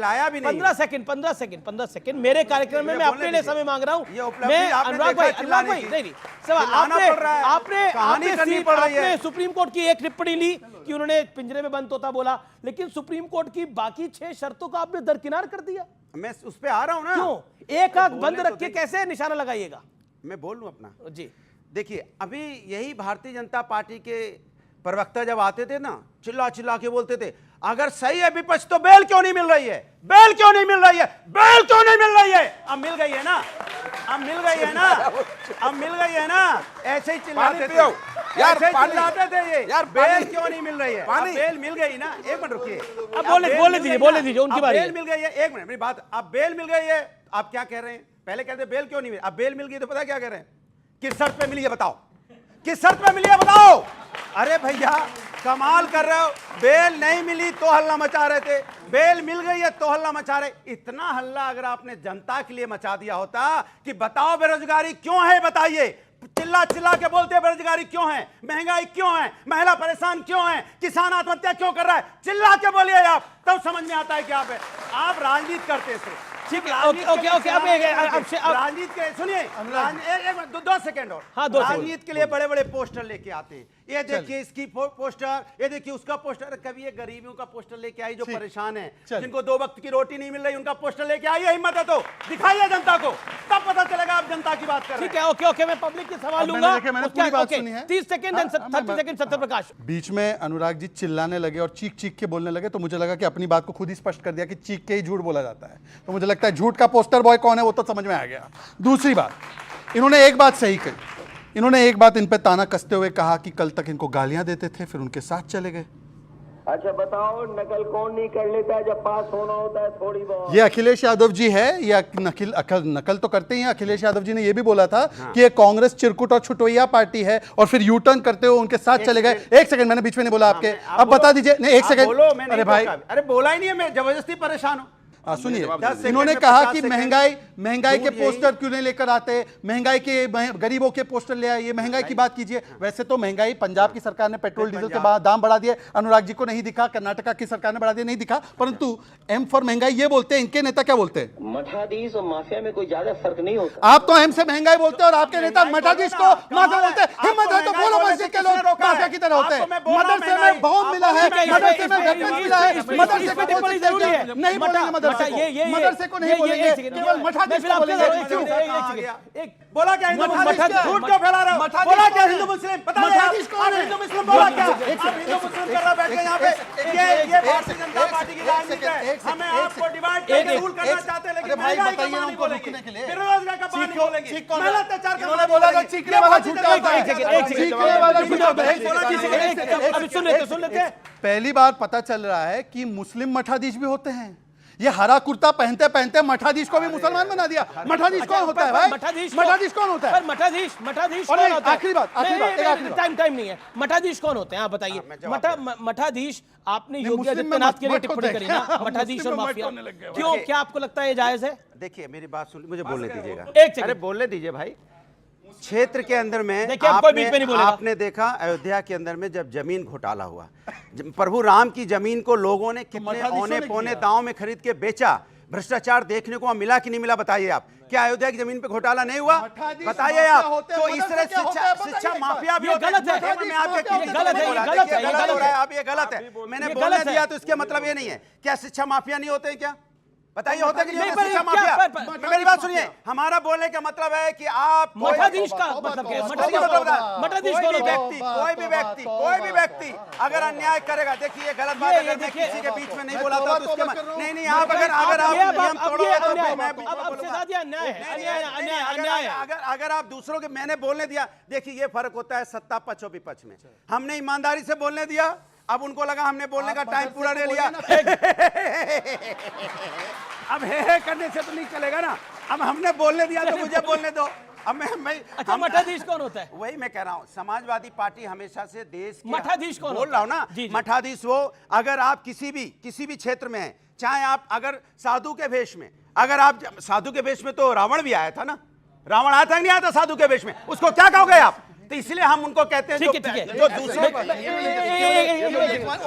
15 सेकंड मेरे कार्यक्रम में मैं अपने लिए समय मांग रहा हूं। मैं अनुराग भाई नहीं आपने सुप्रीम कोर्ट की एक टिप्पणी ली कि उन्होंने पिंजरे में बंद तोता बोला, लेकिन सुप्रीम कोर्ट की बाकी 6 शर्तों को आपने दरकिनार कर दिया। मैं उस पे आ रहा हूं ना। क्यों? एक आंख बंद रख के कैसे निशाना लगाइएगा? मैं बोल लूं अपना जी। देखिए, अभी यही भारतीय जनता पार्टी के प्रवक्ता जब आते थे ना, चिल्ला चिल्ला के बोलते थे अगर सही है विपक्ष तो बेल क्यों नहीं मिल रही है, बेल क्यों नहीं मिल रही है, बेल क्यों नहीं मिल रही है। अब मिल गई है ना, अब मिल गई है ना, अब मिल गई है ना। ऐसे ही चिल्लाते थे यार, चिल्लाते थे ये यार, बेल क्यों नहीं मिल रही है। अब बेल मिल गई ना। एक मिनट रुकिए, अब बोले दीजिए उनकी बारी। बेल मिल गई है, एक मिनट मेरी बात। अब बेल मिल गई है, आप क्या कह रहे हैं? पहले कहते बेल क्यों नहीं मिली, अब बेल मिल गई तो पता क्या कह रहे हैं किस शर्त पे मिली है बताओ, किस शर्त पे मिली है बताओ। अरे भैया कमाल कर रहे हो, बेल नहीं मिली तो हल्ला मचा रहे थे, बेल मिल गई है तो हल्ला मचा रहे। इतना हल्ला अगर आपने जनता के लिए मचा दिया होता कि बताओ बेरोजगारी क्यों है, बताइए, चिल्ला चिल्ला के बोलते हैं बेरोजगारी क्यों है, महंगाई क्यों है, महिला परेशान क्यों है, किसान आत्महत्या क्यों कर रहा है, चिल्ला के बोलिए आप, तब समझ में आता है कि आप राजनीति करते थे। ठीक है, ओके, अब राजनीति के सुनिए, 2 सेकंड और, हाँ, 2 सेकंड। राजनीति के लिए बड़े बड़े पोस्टर लेके आते हैं, ये देखिए इसकी पोस्टर, ये देखिए उसका पोस्टर। कभी ये गरीबों का पोस्टर लेके आई जो परेशान है, जिनको 2 वक्त की रोटी नहीं मिल रही, उनका पोस्टर लेके आइए, हिम्मत है तो दिखाइए जनता को, तब पता चलेगा आप जनता की बात कर रहे हैं। ठीक है, ओके, मैं पब्लिक के सवाल लूंगा। मैंने पूरी बात सुनी है। 30 सेकंड, 30 सेकंड सत्य प्रकाश। बीच में अनुराग जी चिल्लाने लगे और चीख चीख के बोलने लगे, तो मुझे लगा कि अपनी बात को खुद ही स्पष्ट कर दिया कि चीख के ही झूठ बोला जाता है। तो मुझे लगता है झूठ का पोस्टर बॉय कौन है वो तो समझ में आ गया। दूसरी बात, इन्होंने एक बात सही कही, इन्होंने एक बात इन पे ताना कसते हुए कहा कि कल तक इनको गालियां देते थे, फिर उनके साथ चले गए। अच्छा बताओ, नकल कौन नहीं कर लेता जब पास होना होता है थोड़ी बहुत। ये अखिलेश यादव जी है, ये नकल तो करते ही हैं। अखिलेश यादव जी ने ये भी बोला था कि ये कांग्रेस चिरकुट और छुटोइया पार्टी है, और फिर यू टर्न करते हुए उनके साथ चले गए। एक सेकंड, मैंने बीच में नहीं बोला आपके, अब बता दीजिए। नहीं, एक सेकंड, अरे भाई, अरे बोला ही नहीं है, मैं जबरदस्ती परेशान हूं। सुनिए, इन्होंने कहा कि महंगाई के पोस्टर क्यों नहीं लेकर आते, महंगाई के गरीबों के पोस्टर ले आइए, महंगाई की बात कीजिए। वैसे तो महंगाई पंजाब की सरकार ने पेट्रोल डीजल के दाम बढ़ा दिए, अनुराग जी को नहीं दिखा, कर्नाटका की सरकार ने बढ़ा दिया, नहीं दिखा, परंतु एम फॉर महंगाई ये बोलते हैं, इनके नेता क्या बोलते हैं? मठाधीश और माफिया में कोई ज्यादा फर्क नहीं होता। आप तो एम से महंगाई बोलते हैं और आपके नेता मठाधीश को माफिया बोलते हैं। हिम्मत है तो बोलो, मस्जिद के लोग माफिया की तरह होते हैं। मदरसे में बॉम्ब मिला है, मदरसे में वेपन मिला है, मदरसे को नहीं बोलेंगे, मदरसे को नहीं बोलेंगे, केवल मठाधीश को बोलेंगे। बोला क्या हिंदू मुस्लिम, झूठ क्यों फैला रहे हो? बोला क्या हिंदू मुस्लिम, बता दो मठाधीश कौन है? हिंदू मुस्लिम बोला क्या? आप हिंदू मुस्लिम कर रहे बैठ के यहाँ पे, ये भारतीय जनता पार्टी की राजनीति है। हमें आपको डिवाइड करके रूल करना चाहते हैं, लेकिन महंगाई का बात नहीं बोलेंगे, बेरोजगार का बात नहीं बोलेंगे, महिला अत्याचार का बात नहीं बोलेंगे। चीखने वाला झूठ का होता है। सुन लेते। पहली बार पता चल रहा है कि मुस्लिम मठाधीश भी होते हैं। ये हरा कुर्ता पहनते पहनते मठाधीश को भी मुसलमान बना दिया। मठाधीश कौन होता है भाई? मठाधीश कौन होता है? मठाधीश आखिरी बात, टाइम नहीं है। मठाधीश कौन होते हैं आप बताइए। मठाधीश, आपने योगी आदित्यनाथ के लिए टिप्पणी करी ना, मठाधीश और माफिया, क्यों, क्या आपको लगता है ये जायज है? देखिए मेरी बात सुन, मुझे बोलने दीजिएगा, एक सेकंड, अरे बोलने दीजिए भाई। क्षेत्र के अंदर में आपने, आपने देखा अयोध्या के अंदर में जब जमीन घोटाला हुआ, प्रभु राम की जमीन को लोगों ने कितने औने पौने दांव में खरीद के बेचा, भ्रष्टाचार देखने को मिला कि नहीं मिला, बताइए आप। क्या अयोध्या की जमीन पे घोटाला नहीं हुआ? बताइए आप। तो इस तरह शिक्षा माफिया भी होता है। गलत है, आप ये गलत है, मैंने बोलने दिया तो इसका मतलब ये नहीं है। क्या शिक्षा माफिया नहीं होते हैं क्या? बताइए, होता कि नहीं होता शिक्षा माफिया? मेरी बात सुनिए, हमारा बोलने का मतलब है कि आप मठाधीश का मतलब क्या है? मठाधीश कोई भी व्यक्ति अगर अन्याय करेगा, देखिए ये गलत बात है, मैं किसी के बीच में नहीं बोला था तो उसके नहीं आप अगर नियम तोड़ोगे तो मैं अगर आप दूसरों के, मैंने बोलने दिया। देखिए ये फर्क होता है सत्ता पक्ष और विपक्ष में। हमने ईमानदारी से बोलने दिया, अब उनको लगा हमने बोलने का टाइम पूरा नहीं लिया। अब हे करने से तो नहीं चलेगा ना, अब हमने बोलने दिया तो मुझे बोलने दो। अब मैं अच्छा, मठाधीश कौन होता है? वही मैं कह रहा हूँ, समाजवादी पार्टी हमेशा से देश के मठाधीश कौन बोल रहा हूँ ना, मठाधीश वो, अगर आप किसी भी क्षेत्र में हैं, चाहे आप अगर साधु के भेष में, अगर आप साधु के भेष में, तो रावण भी आया था ना, रावण आया था नहीं आया था साधु के भेष में, उसको क्या कहोगे आप? तो इसलिए हम उनको कहते हैं जो दूसरों को।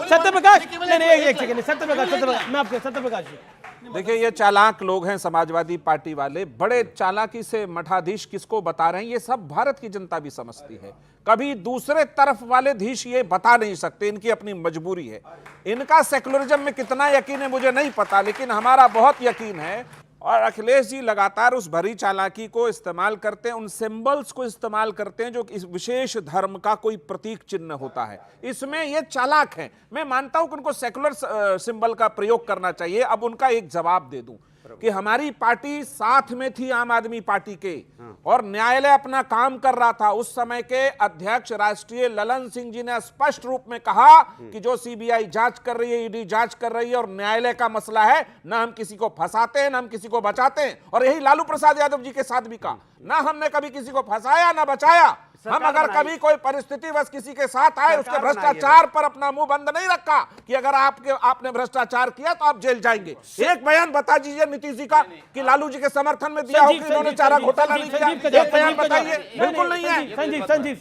सत्यप्रकाश, एक सेकंड, सत्यप्रकाश, मैं आपके सत्यप्रकाश जी, देखिए ये चालाक लोग हैं समाजवादी पार्टी वाले, बड़े चालाकी से मठाधीश किसको बता रहे हैं, ये सब भारत की जनता भी समझती है। कभी दूसरे तरफ वाले धीश ये बता नहीं सकते, इनकी अपनी मजबूरी है। इनका सेकुलरिज्म में कितना यकीन है मुझे नहीं पता, लेकिन हमारा बहुत यकीन है। और अखिलेश जी लगातार उस भरी चालाकी को इस्तेमाल करते हैं, उन सिंबल्स को इस्तेमाल करते हैं जो इस विशेष धर्म का कोई प्रतीक चिन्ह होता है। इसमें ये चालाक हैं। मैं मानता हूं कि उनको सेकुलर सिंबल का प्रयोग करना चाहिए। अब उनका एक जवाब दे दूं कि हमारी पार्टी साथ में थी आम आदमी पार्टी के, और न्यायालय अपना काम कर रहा था। उस समय के अध्यक्ष राष्ट्रीय ललन सिंह जी ने स्पष्ट रूप में कहा कि जो सीबीआई जांच कर रही है, ईडी जांच कर रही है, और न्यायालय का मसला है, ना हम किसी को फंसाते हैं ना हम किसी को बचाते हैं। और यही लालू प्रसाद यादव जी के साथ भी कहा। ना हमने कभी किसी को फंसाया ना बचाया। हम अगर कभी कोई परिस्थिति बस किसी के साथ आए, उसके भ्रष्टाचार पर अपना मुंह बंद नहीं रखा कि अगर आपने भ्रष्टाचार किया तो आप जेल जाएंगे। एक बयान बता दीजिए नीतीश जी का कि लालू जी के समर्थन में दिया हो कि इन्होंने चारा घोटाला नहीं किया, एक बयान बताइए। बिल्कुल नहीं है। संजीव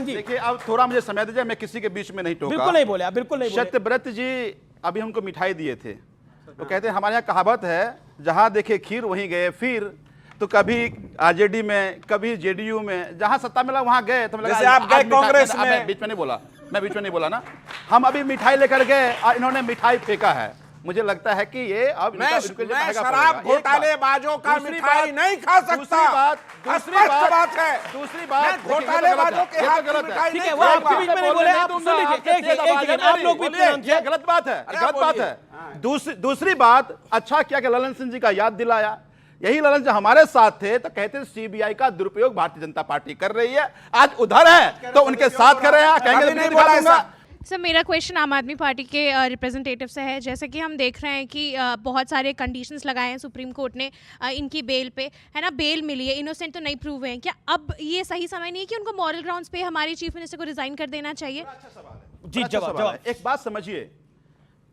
देखिए, अब थोड़ा मुझे समय दीजिए, मैं किसी के बीच में नहीं टोका। बिल्कुल नहीं बोले, बिल्कुल नहीं बोले। सत्यव्रत जी अभी हमको मिठाई दिए थे, तो कहते हैं हमारे यहाँ कहावत है, जहां देखे खीर वहीं गए फिर। तो कभी आरजेडी में, कभी जेडीयू में, जहां सत्ता मिला वहां गए। तो जैसे आप गए कांग्रेस में। मैं बीच में नहीं बोला, मैं बीच में नहीं बोला ना। हम अभी मिठाई लेकर गए और इन्होंने मिठाई फेंका है। मुझे लगता है कि ये अब मैं शराब घोटालेबाजों का मिठाई नहीं खा सकता। दूसरी बात घोटालेबाजों के हाथ की मिठाई नहीं वो आपके बीच में नहीं बोले, आप सुन लीजिए। आप लोग भी ये गलत बात है, गलत बात है। दूसरी बात, अच्छा किया कि ललन सिंह जी का याद दिलाया। यही ललन जो हमारे साथ थे तो कहते थे सीबीआई का दुरुपयोग भारतीय जनता पार्टी कर रही है, आज उधर है तो उनके साथ कर रहे हैं, कहेंगे नहीं दिखा दूंगा। सर, मेरा क्वेश्चन आम आदमी पार्टी के रिप्रेजेंटेटिव से है। जैसे कि हम देख रहे हैं कि बहुत सारे कंडीशंस लगाए हैं सुप्रीम कोर्ट ने इनकी बेल पे, है ना, बेल मिली है, इनोसेंट तो नहीं प्रूव हुए हैं। क्या अब ये सही समय नहीं है कि उनको मॉरल ग्राउंड्स पे हमारे चीफ मिनिस्टर को रिजाइन कर देना चाहिए? जी, जवाब। एक बात समझिए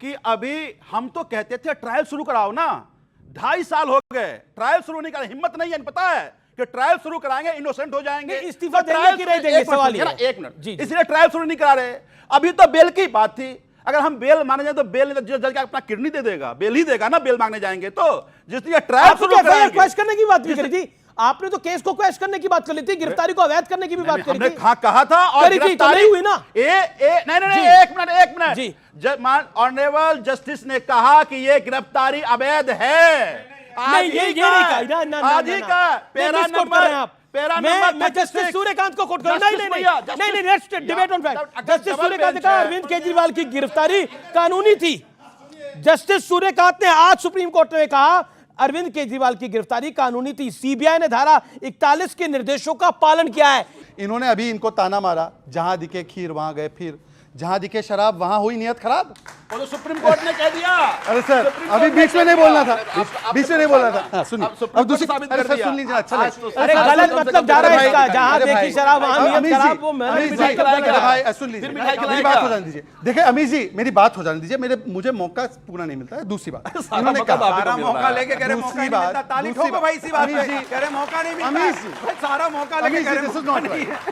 कि अभी हम तो कहते थे ट्रायल शुरू कराओ ना, 2.5 साल हो गए, ट्रायल शुरू नहीं करा। हिम्मत नहीं है, पता है कि ट्रायल शुरू कराएंगे इनोसेंट हो जाएंगे, इस्तीफा देंगे कि नहीं देंगे, सवाल ये है। एक मिनट, इसलिए ट्रायल शुरू नहीं करा रहे। अभी तो बेल की बात थी, अगर हम बेल माने जाए तो बेल जज का अपना किडनी दे देगा, बेल ही देगा ना, बेल मांगने जाएंगे तो। जिसलिए ट्रायल शुरू कराएंगे। क्वेश्चन करने की बात भी करी थी आपने, तो केस को क्वेश्चन करने की बात कर ली थी, गिरफ्तारी को अवैध करने की भी बात करी थी। कहा था और गिरफ्तारी हुई ना। नहीं, एक मिनट। ऑनरेबल जस्टिस ने कहा कि ये गिरफ्तारी अवैध है। नहीं, ये नहीं कहा ना। मैं जस्टिस सूर्यकांत को कोट कर नहीं, let's debate on fact. Justice Suryakant ने कहा अरविंद केजरीवाल की गिरफ्तारी कानूनी थी। जस्टिस सूर्यकांत ने आज सुप्रीम कोर्ट में कहा अरविंद केजरीवाल की गिरफ्तारी कानूनी थी। सीबीआई ने धारा 41 के निर्देशों का पालन किया है। इन्होंने अभी इनको ताना मारा, जहां दिखे खीर वहां गए फिर, जहां दिखे शराब वहां हुई नियत खराब। तो सुप्रीम कोर्ट ने कह दिया। अरे सर, अभी बीच में नहीं बोलना था, बीच में नहीं बोलना था। सुनिए, अब दूसरी सुन लीजिए। अच्छा, अरे गलत मतलब जा रहा है इसका, जहां देखी शराब वहां नियत खराब। वो भाई सुन लीजिए, मेरी बात हो जाने दीजिए। देखिए अमीश जी, मेरी बात हो जाने दीजिए, मुझे मौका पूरा नहीं मिलता है। दूसरी बात, इन्होंने कहा सारा मौका लेके कह रहे मौका नहीं मिलता, ताली ठोको भाई इसी बात पे, कह रहे मौका नहीं मिलता। अमीश जी, सारा मौका लेके कह रहे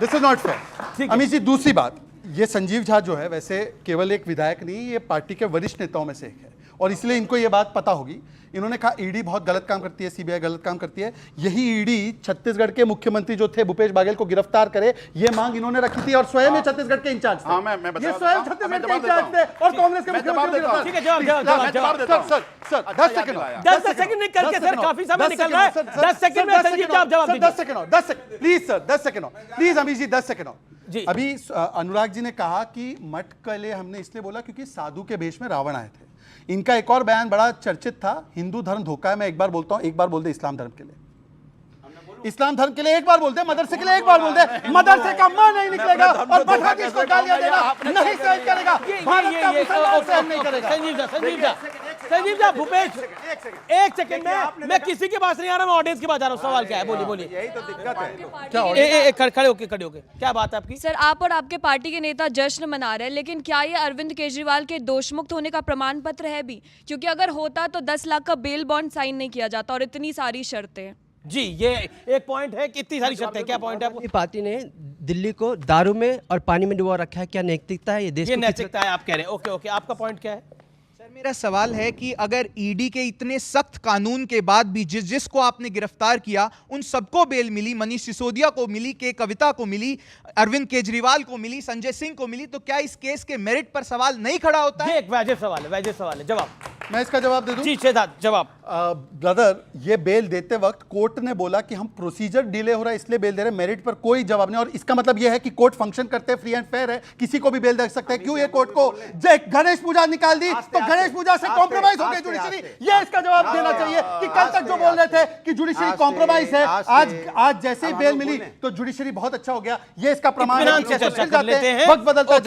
this is not fair. Amish ji, दूसरी बात, ये संजीव झा जो है वैसे केवल एक विधायक नहीं, ये पार्टी के वरिष्ठ नेताओं में से एक है और इसलिए इनको ये बात पता होगी। इन्होंने कहा ईडी बहुत गलत काम करती है, सीबीआई गलत काम करती है। यही ईडी छत्तीसगढ़ के मुख्यमंत्री जो थे भूपेश बघेल को गिरफ्तार करे, ये मांग इन्होंने रखी थी और स्वयं ये छत्तीसगढ़ के इंचार्ज थे। ये स्वयं छत्तीसगढ़ के इंचार्ज थे और कांग्रेस के मुख्यमंत्री। ठीक है, जवाब सर 10 सेकंड 10 सेकंड नहीं करके सर काफी समय निकल रहा है। 10 सेकंड में संजीव जवाब दीजिए। 10 सेकंड और 10 सेकंड प्लीज सर, 10 सेकंड और प्लीज अमीश जी, 10 सेकंड और जी। अभी अनुराग जी ने कहा कि मठ के लिए हमने इसलिए बोला क्योंकि साधु के भेष में रावण आए थे। इनका एक और बयान बड़ा चर्चित था, हिंदू धर्म धोखा है। मैं एक बार बोलता हूं, एक बार बोल दे इस्लाम धर्म के लिए, इस्लाम धर्म के लिए एक बार बोलते, मदरसे के लिए एक बार बोलते। मदरसे का मां नहीं निकलेगा और बढ़ा के इसको गालियां देना नहीं सहन करेगा, भारत का मुसलमान सहन नहीं करेगा। संजीव जी, भूपेश एक सेकंड में, मैं किसी के पास नहीं आ रहा, मैं ऑडियंस के पास जा रहा हूँ। सवाल क्या है, बोलिए। यही तो दिक्कत है। क्या खड़े होके क्या बात है आपकी? सर, आप और आपके पार्टी के नेता जश्न मना रहे हैं, लेकिन क्या ये अरविंद केजरीवाल के दोषमुक्त होने का प्रमाण पत्र है भी? क्योंकि अगर होता तो 10 लाख का बेल बॉन्ड साइन नहीं किया जाता और इतनी सारी शर्तें। जी, ये एक पॉइंट है कि इतनी सारी शर्तें। क्या पॉइंट है आपको? पार्टी ने दिल्ली को दारू में और पानी में डुबा रखा है, क्या नैतिकता है? ये देश ये नैतिकता है आप कह रहे हैं। ओके, आपका पॉइंट क्या है? मेरा सवाल है कि अगर ईडी के इतने सख्त कानून के बाद भी जिसको आपने गिरफ्तार किया उन सबको बेल मिली, मनीष सिसोदिया को मिली, के कविता को मिली, अरविंद केजरीवाल को मिली, संजय सिंह को मिली, तो क्या इस केस के मेरिट पर सवाल नहीं खड़ा होता है? ये एक वाजिब सवाल है। जवाब मैं इसका जवाब दे दूं? जी शेदात, जवाब। ब्रदर, ये बेल देते वक्त कोर्ट ने बोला कि हम प्रोसीजर डिले हो रहा है इसलिए बेल दे रहे हैं, मेरिट पर कोई जवाब नहीं। और इसका मतलब ये है कि कोर्ट फंक्शन करते हैं, फ्री एंड फेयर है, किसी को भी बेल दे सकते हैं। क्यों ये कोर्ट को गणेश पूजा निकाल दी तो गणेश पूजा से कॉम्प्रोमाइज हो गई जुडिशरी? ये इसका जवाब देना चाहिए कि कल तक जो बोल रहे थे कि जुडिशरी कॉम्प्रोमाइज है, आज जैसे ही बेल मिली तो जुडिशरी बहुत अच्छा हो गया। ये इसका प्रमाण है। वक्त बदलता है।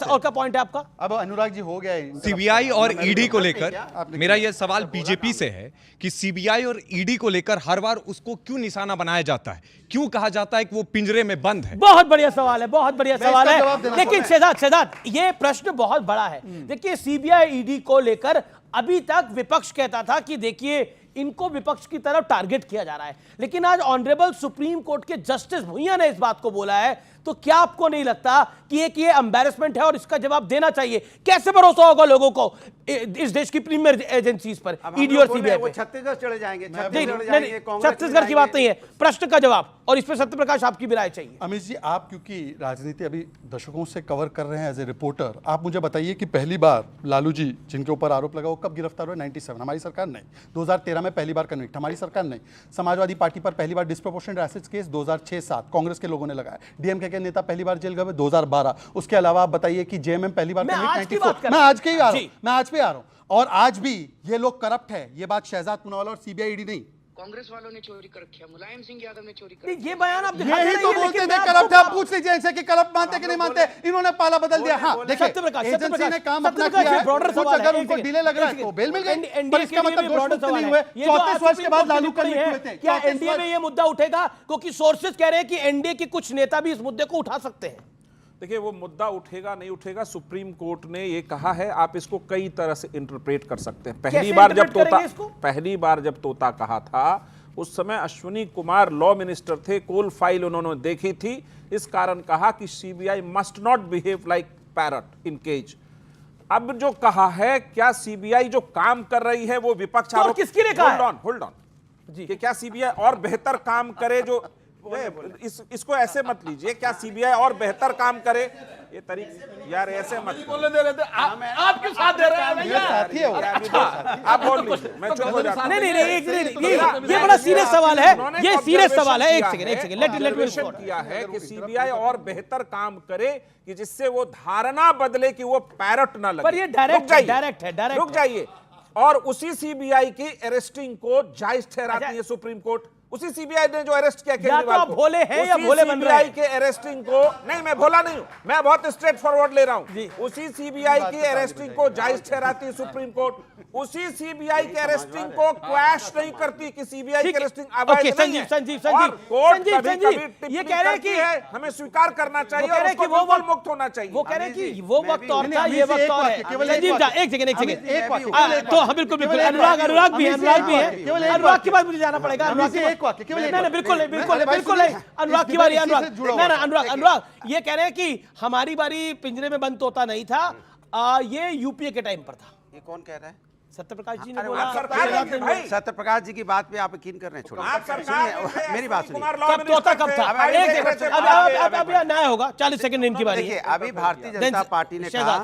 और क्या पॉइंट है आपका? अब अनुराग जी हो गया। सीबीआई और ईडी को लेकर मेरा यह सवाल बीजेपी से है है कि सीबीआई और ईडी को लेकर हर बार उसको क्यों निशाना बनाया जाता है, क्यों कहा जाता है कि वो पिंजरे में बंद है? बहुत बढ़िया सवाल है, बहुत बढ़िया सवाल है। लेकिन शहजाद ये प्रश्न बहुत बड़ा है। देखिए, सीबीआई ईडी को लेकर अभी तक विपक्ष कहता था कि देखिए इनको विपक्ष की तरफ टारगेट किया जा रहा है, लेकिन आज ऑनरेबल सुप्रीम कोर्ट के जस्टिस भुइया ने इस बात को बोला है, तो क्या आपको नहीं लगता कि एक ये एम्बैरेसमेंट है और इसका जवाब देना चाहिए? कैसे भरोसा होगा लोगों को इस देश की प्रीमियर एजेंसीज पर, ईडी और सीबीआई पे? छत्तीसगढ़ चले जाएंगे, छत्तीसगढ़ की बात नहीं है, प्रश्न का जवाब, और इस पर सत्यप्रकाश आपकी भी राय चाहिए। अमित जी, आप क्योंकि राजनीति अभी दशकों से कवर कर रहे हैं एज ए रिपोर्टर, आप मुझे बताइए कि पहली बार लालू जी जिनके ऊपर आरोप लगा वो कब गिरफ्तार हुए? 97, हमारी सरकार नहीं। 2013 में पहली बार कन्विक्ट, हमारी सरकार नहीं। समाजवादी पार्टी पर पहली बार डिस्प्रोपोर्शनेट एसेट्स केस 2006-7 कांग्रेस के लोगों ने लगाया। डीएमके के नेता पहली बार जेल गए 2012। उसके अलावा आप बताइए कि जेएमएम पहली बार कन्विक्ट 94। मैं आज के ही आ रहा हूं, मैं आज पे आ रहा हूं। और आज भी ये लोग करप्ट है, ये बात शहजाद पूनावाला और सीबीआई ईडी नहीं, कांग्रेस वालों ने चोरी कर रखा, मुलायम सिंह यादव ने चोरी कर रखा। ये बयान आप यही तो बोलते थे करप्ट है। आप पूछ लीजिए इनसे कि करप्ट मानते कि नहीं मानते। इन्होंने पाला बदल दिया। हाँ देखिए, एजेंसी ने काम अपना किया है, कुछ अगर उनको डिले लग रहा है तो बेल मिल गई, पर इसका मतलब दोष मुक्त नहीं हुए। 34 वर्ष के बाद लालू कन्विक्ट हुए थे। क्या एनडीए में ये मुद्दा उठेगा? क्योंकि सोर्सेज कह रहे हैं कि एनडीए के कुछ नेता भी इस मुद्दे को उठा सकते हैं। देखिए, वो मुद्दा उठेगा नहीं उठेगा, सुप्रीम कोर्ट ने ये कहा है, आप इसको कई तरह से इंटरप्रेट कर सकते हैं। पहली बार जब तोता कहा था, उस समय अश्विनी कुमार लॉ मिनिस्टर थे, कोल फाइल उन्होंने देखी थी, इस कारण कहा कि CBI must not behave like parrot in cage. अब जो कहा है, क्या सीबीआई जो काम कर रही है वो विपक्ष आरोप किसके लिए कहा? होल्ड ऑन जी, कि क्या सीबीआई और बेहतर काम करे? जो इसको ऐसे मत लीजिए, क्या सीबीआई और बेहतर काम करे? ये तरीके यार ऐसे मत बोलने दे रहे थे, आपके साथ दे रहे हैं। आप बोल लीजिए, मैं चुप हो जाता हूं। नहीं, ये बड़ा सीरियस सवाल है, ये सीरियस सवाल है। एक सेकंड लेट मी किया है कि सीबीआई और बेहतर काम करे कि जिससे वो धारणा बदले कि वो पैरट ना लगे। पर ये डायरेक्ट है। रुक जाइए। और उसी सीबीआई की अरेस्टिंग को जायज ठहराती है सुप्रीम कोर्ट। उसी सीबीआई ने जो अरेस्ट किया केजरीवाल को, भोले हैं या भोले बन रहे हैं? के अरेस्टिंग को नहीं, मैं भोला नहीं हूं, मैं बहुत स्ट्रेट फॉरवर्ड ले रहा हूं। उसी सीबीआई की अरेस्टिंग को जायज ठहराती है सुप्रीम कोर्ट। उसी सीबीआई के अरेस्टिंग को क्वैश नहीं करती कि सीबीआई की अरेस्टिंग अवैध नहीं है। संजीव, कोर्ट कभी-कभी ये कह रहे हैं कि हमें स्वीकार करना चाहिए और उसको बिल्कुल मुक्त होना चाहिए। वो कह रहे हैं कि वो वक्त और था, ये वक्त और है। संजीव जा, एक सेकंड तो हाँ बिल्कुल अनुराग भी है। अनुराग की बात मुझे जाना पड़ेगा। बिल्कुल अनुराग की बारी। अनुराग ये कह रहे हैं कि हमारी बारी पिंजरे में बंद तोता नहीं था, ये यूपीए के टाइम पर था। ये कौन कह रहा है? सत्यप्रकाश जी ने बोला। सत्यप्रकाश जी की बात पे आप यकीन कर रहे हैं? छोड़िए, मेरी बात सुनिए। कब तोता कब था? अब न्याय होगा। 40 सेकंड इनकी बारी है। अभी भारतीय जनता पार्टी ने कहा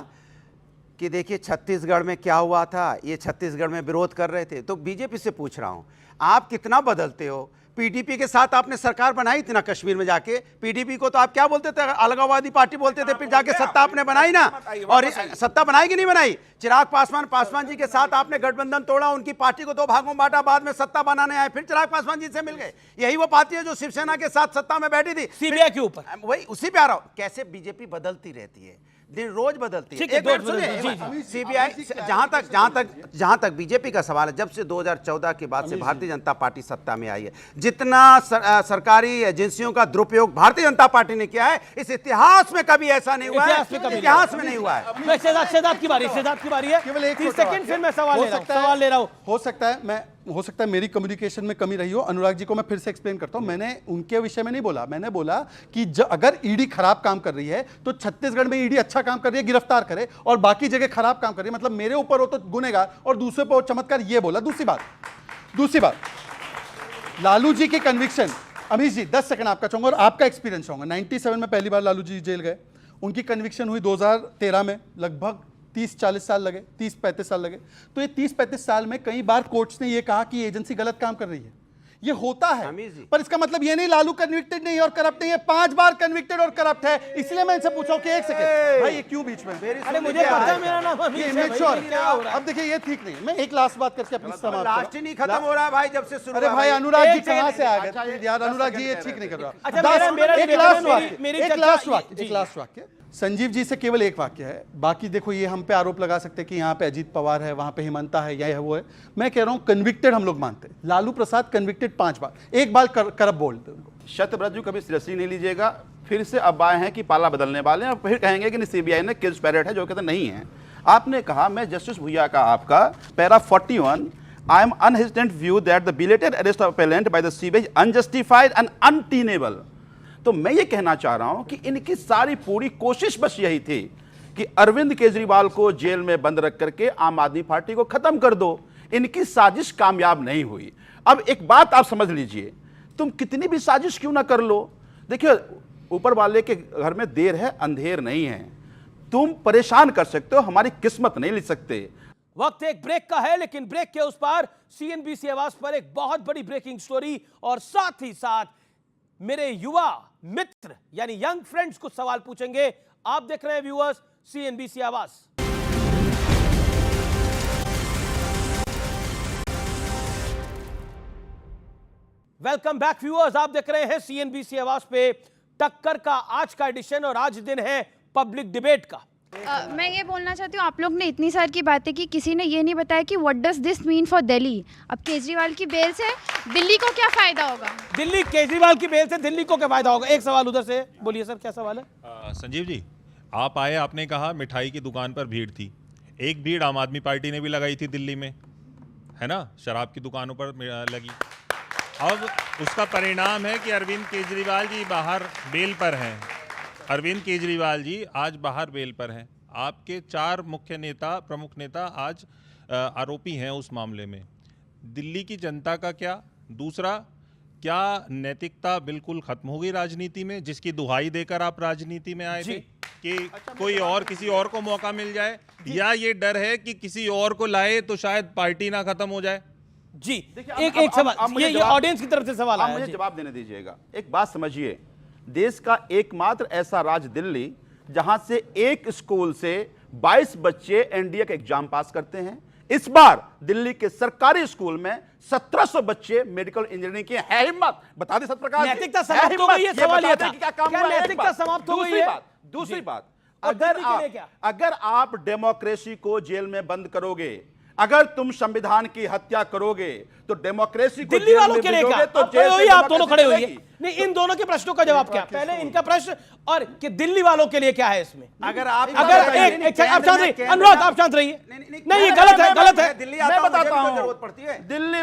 कि देखिए छत्तीसगढ़ में क्या हुआ था, ये छत्तीसगढ़ में विरोध कर रहे थे। तो बीजेपी से पूछ रहा हूं, आप कितना बदलते हो? पीडीपी के साथ आपने सरकार बनाई थी ना कश्मीर में जाके। पीडीपी को तो आप क्या बोलते थे? अलगाववादी पार्टी बोलते थे। फिर जाके सत्ता आपने बनाई ना, और सत्ता बनाई कि नहीं बनाई? चिराग पासवान जी के साथ आपने गठबंधन तोड़ा, उनकी पार्टी को 2 भागों में बांटा, बाद में सत्ता बनाने आए, फिर चिराग पासवान जी से मिल गए। यही वो पार्टी है जो शिवसेना के साथ सत्ता में बैठी थी। सीबीआई के ऊपर वही उसी पे आ रहा हूं। कैसे बीजेपी बदलती रहती है, दिन रोज बदलती है। एक मिनट सुनिए, सीबीआई जहां तक बीजेपी का सवाल है, जब से 2014 के बाद से भारतीय जनता पार्टी सत्ता में आई है, जितना सरकारी एजेंसियों का दुरुपयोग भारतीय जनता पार्टी ने किया है, इस इतिहास में कभी ऐसा नहीं हुआ है। इतिहास में नहीं हुआ है। शहजाद की बारी है। केवल एक 30 सेकंड फिर मैं सवाल ले रहा हूं। हो सकता है मेरी कम्युनिकेशन में कमी रही हो। अनुराग जी को मैं फिर से एक्सप्लेन करता हूं। मैंने उनके विषय में नहीं बोला, मैंने बोला कि अगर ईडी खराब काम कर रही है तो छत्तीसगढ़ में ईडी अच्छा काम कर रही है, गिरफ्तार करे, और बाकी जगह खराब काम कर रही है, मतलब मेरे ऊपर हो तो गुनेगार और दूसरे पर हो चमत्कार, ये बोला। दूसरी बात लालू जी की कन्विक्शन। अमित जी 10 सेकंड आपका चाहूंगा और आपका एक्सपीरियंस चाहूंगा। 97 में पहली बार लालू जी जेल गए, उनकी कन्विक्शन हुई 2013 में, लगभग 30-40 साल लगे, 30-35 साल लगे। तो ये 30-35 साल में कई बार कोर्ट्स ने ये कहा कि एजेंसी गलत काम कर रही है। ये होता है, पर इसका मतलब ये नहीं लालू कन्विक्टेड नहीं और करप्ट नहीं है। 5 बार कन्विक्टेड और करप्ट है। इसलिए मैं इनसे पूछा कि एक सेकंड भाई ये क्यों बीच में? अरे मुझे पता है, मेरा नाम अब देखिए ये ठीक नहीं। मैं एक लास्ट बात करके अपनी समाप्त लास्ट ही नहीं खत्म हो रहा है भाई, जब से शुरू। अरे भाई अनुराग जी कहां से आ गए यार? अनुराग जी ये ठीक नहीं कर रहा। एक लास्ट वाक्य संजीव जी से केवल एक वाक्य है, बाकी देखो ये हम पे आरोप लगा सकते हैं कि यहाँ पे अजीत पवार है, वहां पे हिमंता है, यह है वो है। मैं कह रहा हूँ कन्विक्टेड हम लोग मानते हैं। लालू प्रसाद कन्विक्टेड 5 बार, एक बार करप्ट बोलते उनको। शतब्रजू कभी सीरियसली नहीं लीजिएगा। फिर से अब आए हैं कि पाला बदलने वाले हैं और फिर कहेंगे कि सीबीआई ने किल्स पैरेट है, जो कहते नहीं है। आपने कहा, मैं जस्टिस भुइया का आपका para 41, I am unhesitant view that the belated arrest of appellant by the CBI unjustified and untenable. तो मैं ये कहना चाह रहा हूं कि इनकी सारी पूरी कोशिश बस यही थी कि अरविंद केजरीवाल को जेल में बंद रख करके आम आदमी पार्टी को खत्म कर दो। इनकी साजिश कामयाब नहीं हुई। अब एक बात आप समझ लीजिए, तुम कितनी भी साजिश क्यों ना कर लो, देखिए ऊपर वाले के घर में देर है अंधेर नहीं है। तुम परेशान कर सकते हो, हमारी किस्मत नहीं लिख सकते। वक्त एक ब्रेक का है, लेकिन ब्रेक के उस पार सीएनबीसी आवाज पर एक बहुत बड़ी ब्रेकिंग स्टोरी और साथ ही साथ मेरे युवा मित्र यानी यंग फ्रेंड्स को सवाल पूछेंगे। आप देख रहे हैं व्यूअर्स सीएनबीसी आवाज। वेलकम बैक व्यूअर्स, आप देख रहे हैं सीएनबीसी आवाज पे टक्कर का आज का एडिशन और आज दिन है पब्लिक डिबेट का। मैं ये बोलना चाहती हूँ, आप लोग ने इतनी सारी की बातें की, किसी ने ये नहीं बताया कि what does this mean for Delhi. अब केजरीवाल की बेल से दिल्ली को क्या फायदा होगा? दिल्ली केजरीवाल की बेल से दिल्ली को क्या फायदा होगा? एक सवाल उधर से बोलिए सर, क्या सवाल है? संजीव जी, आप आए, आपने कहा मिठाई की दुकान पर भीड़ थी। एक भीड़ आम आदमी पार्टी ने भी लगाई थी दिल्ली में, है ना, शराब की दुकानों पर लगी। अब उसका परिणाम है कि अरविंद केजरीवाल जी बाहर बेल पर हैं। अरविंद केजरीवाल जी आज बाहर बेल पर हैं। आपके 4 मुख्य नेता, प्रमुख नेता आज आरोपी हैं उस मामले में। दिल्ली की जनता का क्या? दूसरा, क्या नैतिकता बिल्कुल खत्म हो गई राजनीति में, जिसकी दुहाई देकर आप राजनीति में आए थे कि कोई और किसी और को मौका मिल जाए, या ये डर है कि किसी और को लाए तो शायद पार्टी ना खत्म हो जाए? जी एक सवाल, ये ऑडियंस की तरफ से सवाल आया, मुझे जवाब देने दीजिएगा। एक बात समझिए, देश का एकमात्र ऐसा राज्य दिल्ली जहां से एक स्कूल से 22 बच्चे एनडीए का एग्जाम पास करते हैं। इस बार दिल्ली के सरकारी स्कूल में 1700 बच्चे मेडिकल इंजीनियरिंग के है। हिम्मत बता दे सतप्रकाश, नैतिकता समाप्त हो गई है? सवाल ये था, क्या नैतिकता समाप्त हो गई है? दूसरी बात, अगर आप डेमोक्रेसी को जेल में बंद करोगे, अगर तुम संविधान की हत्या करोगे, तो डेमोक्रेसी को दिल्ली वालों के लिए क्या? तो जेल आप दोनों खड़े हुए नहीं, इन दोनों के प्रश्नों का जवाब क्या? पहले इनका प्रश्न और कि दिल्ली वालों के लिए क्या है इसमें? अगर आप शांत रहिए, अनुराग आप शांत रहिए। नहीं, ये गलत है, गलत है। मैं बताता हूं, दिल्ली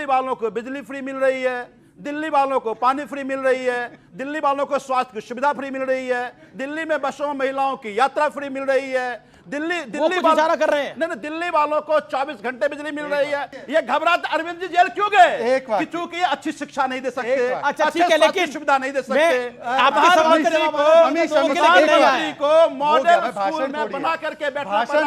वालों को बिजली फ्री मिल रही है, दिल्ली वालों को पानी फ्री मिल रही है, दिल्ली वालों को स्वास्थ्य की सुविधा फ्री मिल रही है, दिल्ली में बसों में महिलाओं की यात्रा फ्री मिल रही है, दिल्ली इशारा कर रहे हैं। नहीं, दिल्ली वालों को 24 घंटे बिजली मिल रही है। ये घबराते अरविंद जी जेल क्यों गए? कि चूंकि ये अच्छी शिक्षा नहीं दे सकते, अच्छा ठीक है, लेकिन सुविधा नहीं दे सकते। आपके सवाल का जवाब को मॉडल स्कूल में बना करके बैठना पड़ा।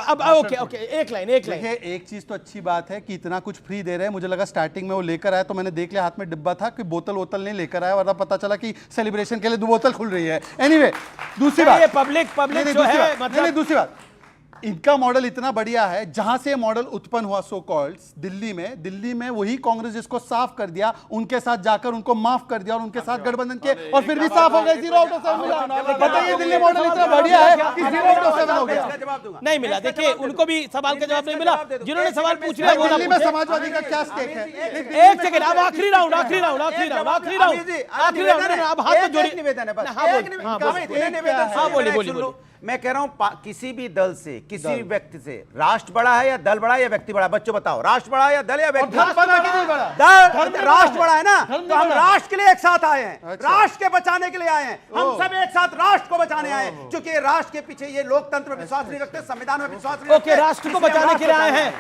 अब ओके, एक लाइन। एक चीज तो अच्छी बात है कि इतना कुछ फ्री दे रहे हैं। मुझे लगा स्टार्टिंग में वो लेकर आया तो मैंने देख लिया हाथ में डिब्बा था कि बोतल नहीं लेकर आया, वरना पता चला कि सेलिब्रेशन के लिए 2 बोतल खुल रही है। एनीवे, दूसरी बात, पब्लिक जो है, नहीं, दूसरी बात, इनका मॉडल इतना बढ़िया है, जहां से मॉडल उत्पन्न हुआ सो कॉल्ड दिल्ली में वही कांग्रेस जिसको साफ कर दिया, उनके साथ जाकर उनको माफ कर दिया और उनके साथ गठबंधन किए और फिर भी साफ हो गए। 0 आउट ऑफ 7 मिला। बताइए, दिल्ली मॉडल इतना बढ़िया है कि 0 आउट ऑफ 7 हो गया। नहीं मिला। देखिए, उनको भी सवाल का जवाब नहीं मिला जिन्होंने सवाल पूछ लिया। दिल्ली में समाजवादी का क्या स्टेक है? एक सेकंड, अब आखिरी राउंड अब हाथ जोड़िए। निवेदन है, हाँ बोलिए। मैं कह रहा हूं, किसी भी दल से, किसी भी व्यक्ति से, राष्ट्र बड़ा है या दल बड़ा है या व्यक्ति बड़ा? बच्चों बताओ, राष्ट्र बड़ा है या दल या व्यक्ति? राष्ट्र बड़ा है ना, तो हम राष्ट्र के लिए एक साथ आए हैं, राष्ट्र के बचाने के लिए आए हैं। हम सब एक साथ राष्ट्र को बचाने आए हैं, क्योंकि राष्ट्र के पीछे ये लोकतंत्र में विश्वास नहीं रखते, संविधान में विश्वास नहीं रखते। ओके, राष्ट्र को बचाने के लिए आए हैं।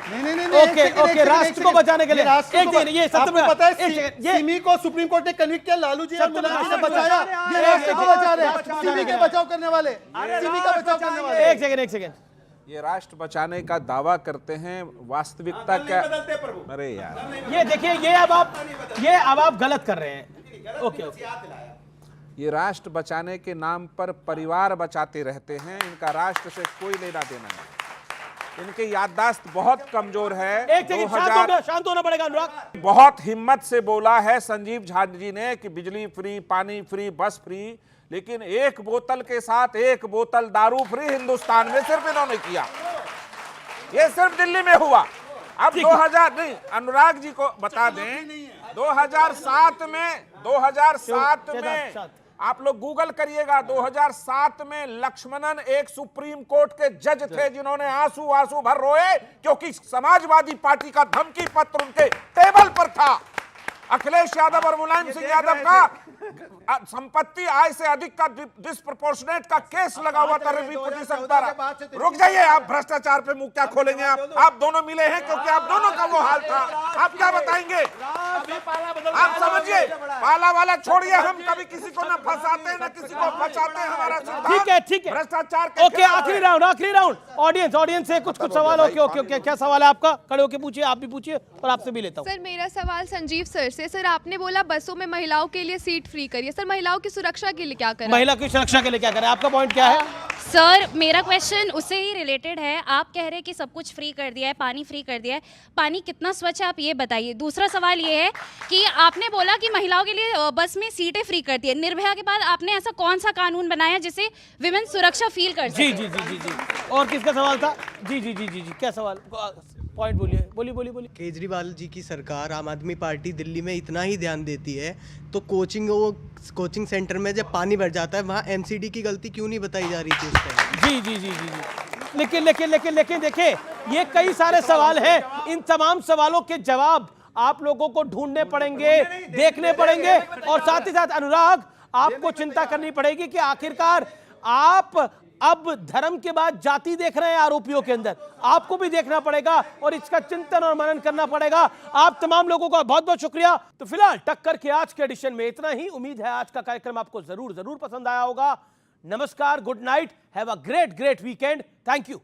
ओके, राष्ट्र को बचाने के लिए। ये आपको पता है, सिमी को सुप्रीम कोर्ट ने कन्विक्ट किया, लालू जी ने बचाया। ये राष्ट्र को बचा रहे हैं, सिमी के बचाव करने वाले, सिमी का बचाव करने वाले। एक सेकंड, ये राष्ट्र बचाने का दावा करते हैं, वास्तविकता क्या? अरे यार, ये देखिए, ये अब आप गलत कर रहे हैं। ओके, ये राष्ट्र बचाने के नाम पर परिवार बचाते रहते हैं, इनका राष्ट्र से कोई लेना देना नहीं। इनकी याददाश्त बहुत कमजोर है। एक सेकंड, शांत होना पड़ेगा अनुराग। बहुत हिम्मत से बोला है संजीव झा जी ने कि बिजली फ्री, पानी फ्री, बस फ्री, लेकिन एक बोतल के साथ एक बोतल दारू फ्री हिंदुस्तान में सिर्फ इन्होंने किया। ये सिर्फ दिल्ली में हुआ। अब 2000 नहीं, अनुराग जी को बता दें, 2007 में आप लोग गूगल करिएगा, 2007 में लक्ष्मणन एक सुप्रीम कोर्ट के जज थे जिन्होंने आंसू आंसू भर रोए क्योंकि समाजवादी पार्टी का धमकी पत्र उनके टेबल पर था। अखिलेश यादव और मुलायम सिंह यादव का संपत्ति आय से अधिक का डिस्प्रपोर्शनेट का केस लगा हुआ था रिव्यू पिटीशन पर। रुक जाइए, आप भ्रष्टाचार पे मुंह क्या खोलेंगे? आप दोनों मिले हैं क्योंकि आप दोनों का वो हाल था। आप क्या बताएंगे? आप समझिए, पाला वाला छोड़िए, हम कभी किसी को ना फंसाते हैं ना किसी को फंसाते हैं। हमारा ठीक है भ्रष्टाचार। ओके, आखिरी राउंड ऑडियंस से कुछ सवाल। ओके, क्या सवाल है आपका? खड़े होके पूछिए, आप भी पूछिए और आपसे भी लेता हूँ। सर, मेरा सवाल संजीव सर से। सर, आपने बोला बसों में महिलाओं के लिए सीट फ्री करिए। सर, महिलाओं की सुरक्षा के लिए क्या करें? महिला की सुरक्षा के लिए क्या करें? आपका पॉइंट क्या है? सर, मेरा क्वेश्चन उससे ही रिलेटेड है। आप कह रहे हैं कि सब कुछ फ्री कर दिया है, पानी फ्री कर दिया है, पानी कितना स्वच्छ है आप ये बताइए। दूसरा सवाल ये है कि आपने बोला कि महिलाओं के लिए बस में सीटें फ्री कर दी है। निर्भया के बाद आपने ऐसा कौन सा कानून बनाया जिससे विमेन सुरक्षा फील कर सके? जी। और किसका सवाल था? जी, क्या सवाल? पॉइंट बोलिए। केजरीवाल जी की सरकार, आम आदमी पार्टी दिल्ली में इतना ही ध्यान देती है तो कोचिंग सेंटर में जब पानी भर जाता है वहाँ एमसीडी की गलती क्यों नहीं बताई जा रही थी उस टाइम? जी। लेकिन देखिए, ये कई सारे सवाल हैं। इन तमाम सवालों के जवाब आप लोगों को ढूंढने पड़ेंगे, देखने पड़ेंगे, और साथ ही साथ अनुराग, आपको चिंता करनी पड़ेगी कि आखिरकार आप अब धर्म के बाद जाति देख रहे हैं आरोपियों के अंदर। आपको भी देखना पड़ेगा और इसका चिंतन और मनन करना पड़ेगा। आप तमाम लोगों का बहुत बहुत शुक्रिया। तो फिलहाल टक्कर के आज के एडिशन में इतना ही। उम्मीद है आज का कार्यक्रम आपको जरूर पसंद आया होगा। नमस्कार, good night, have a great weekend. Thank you.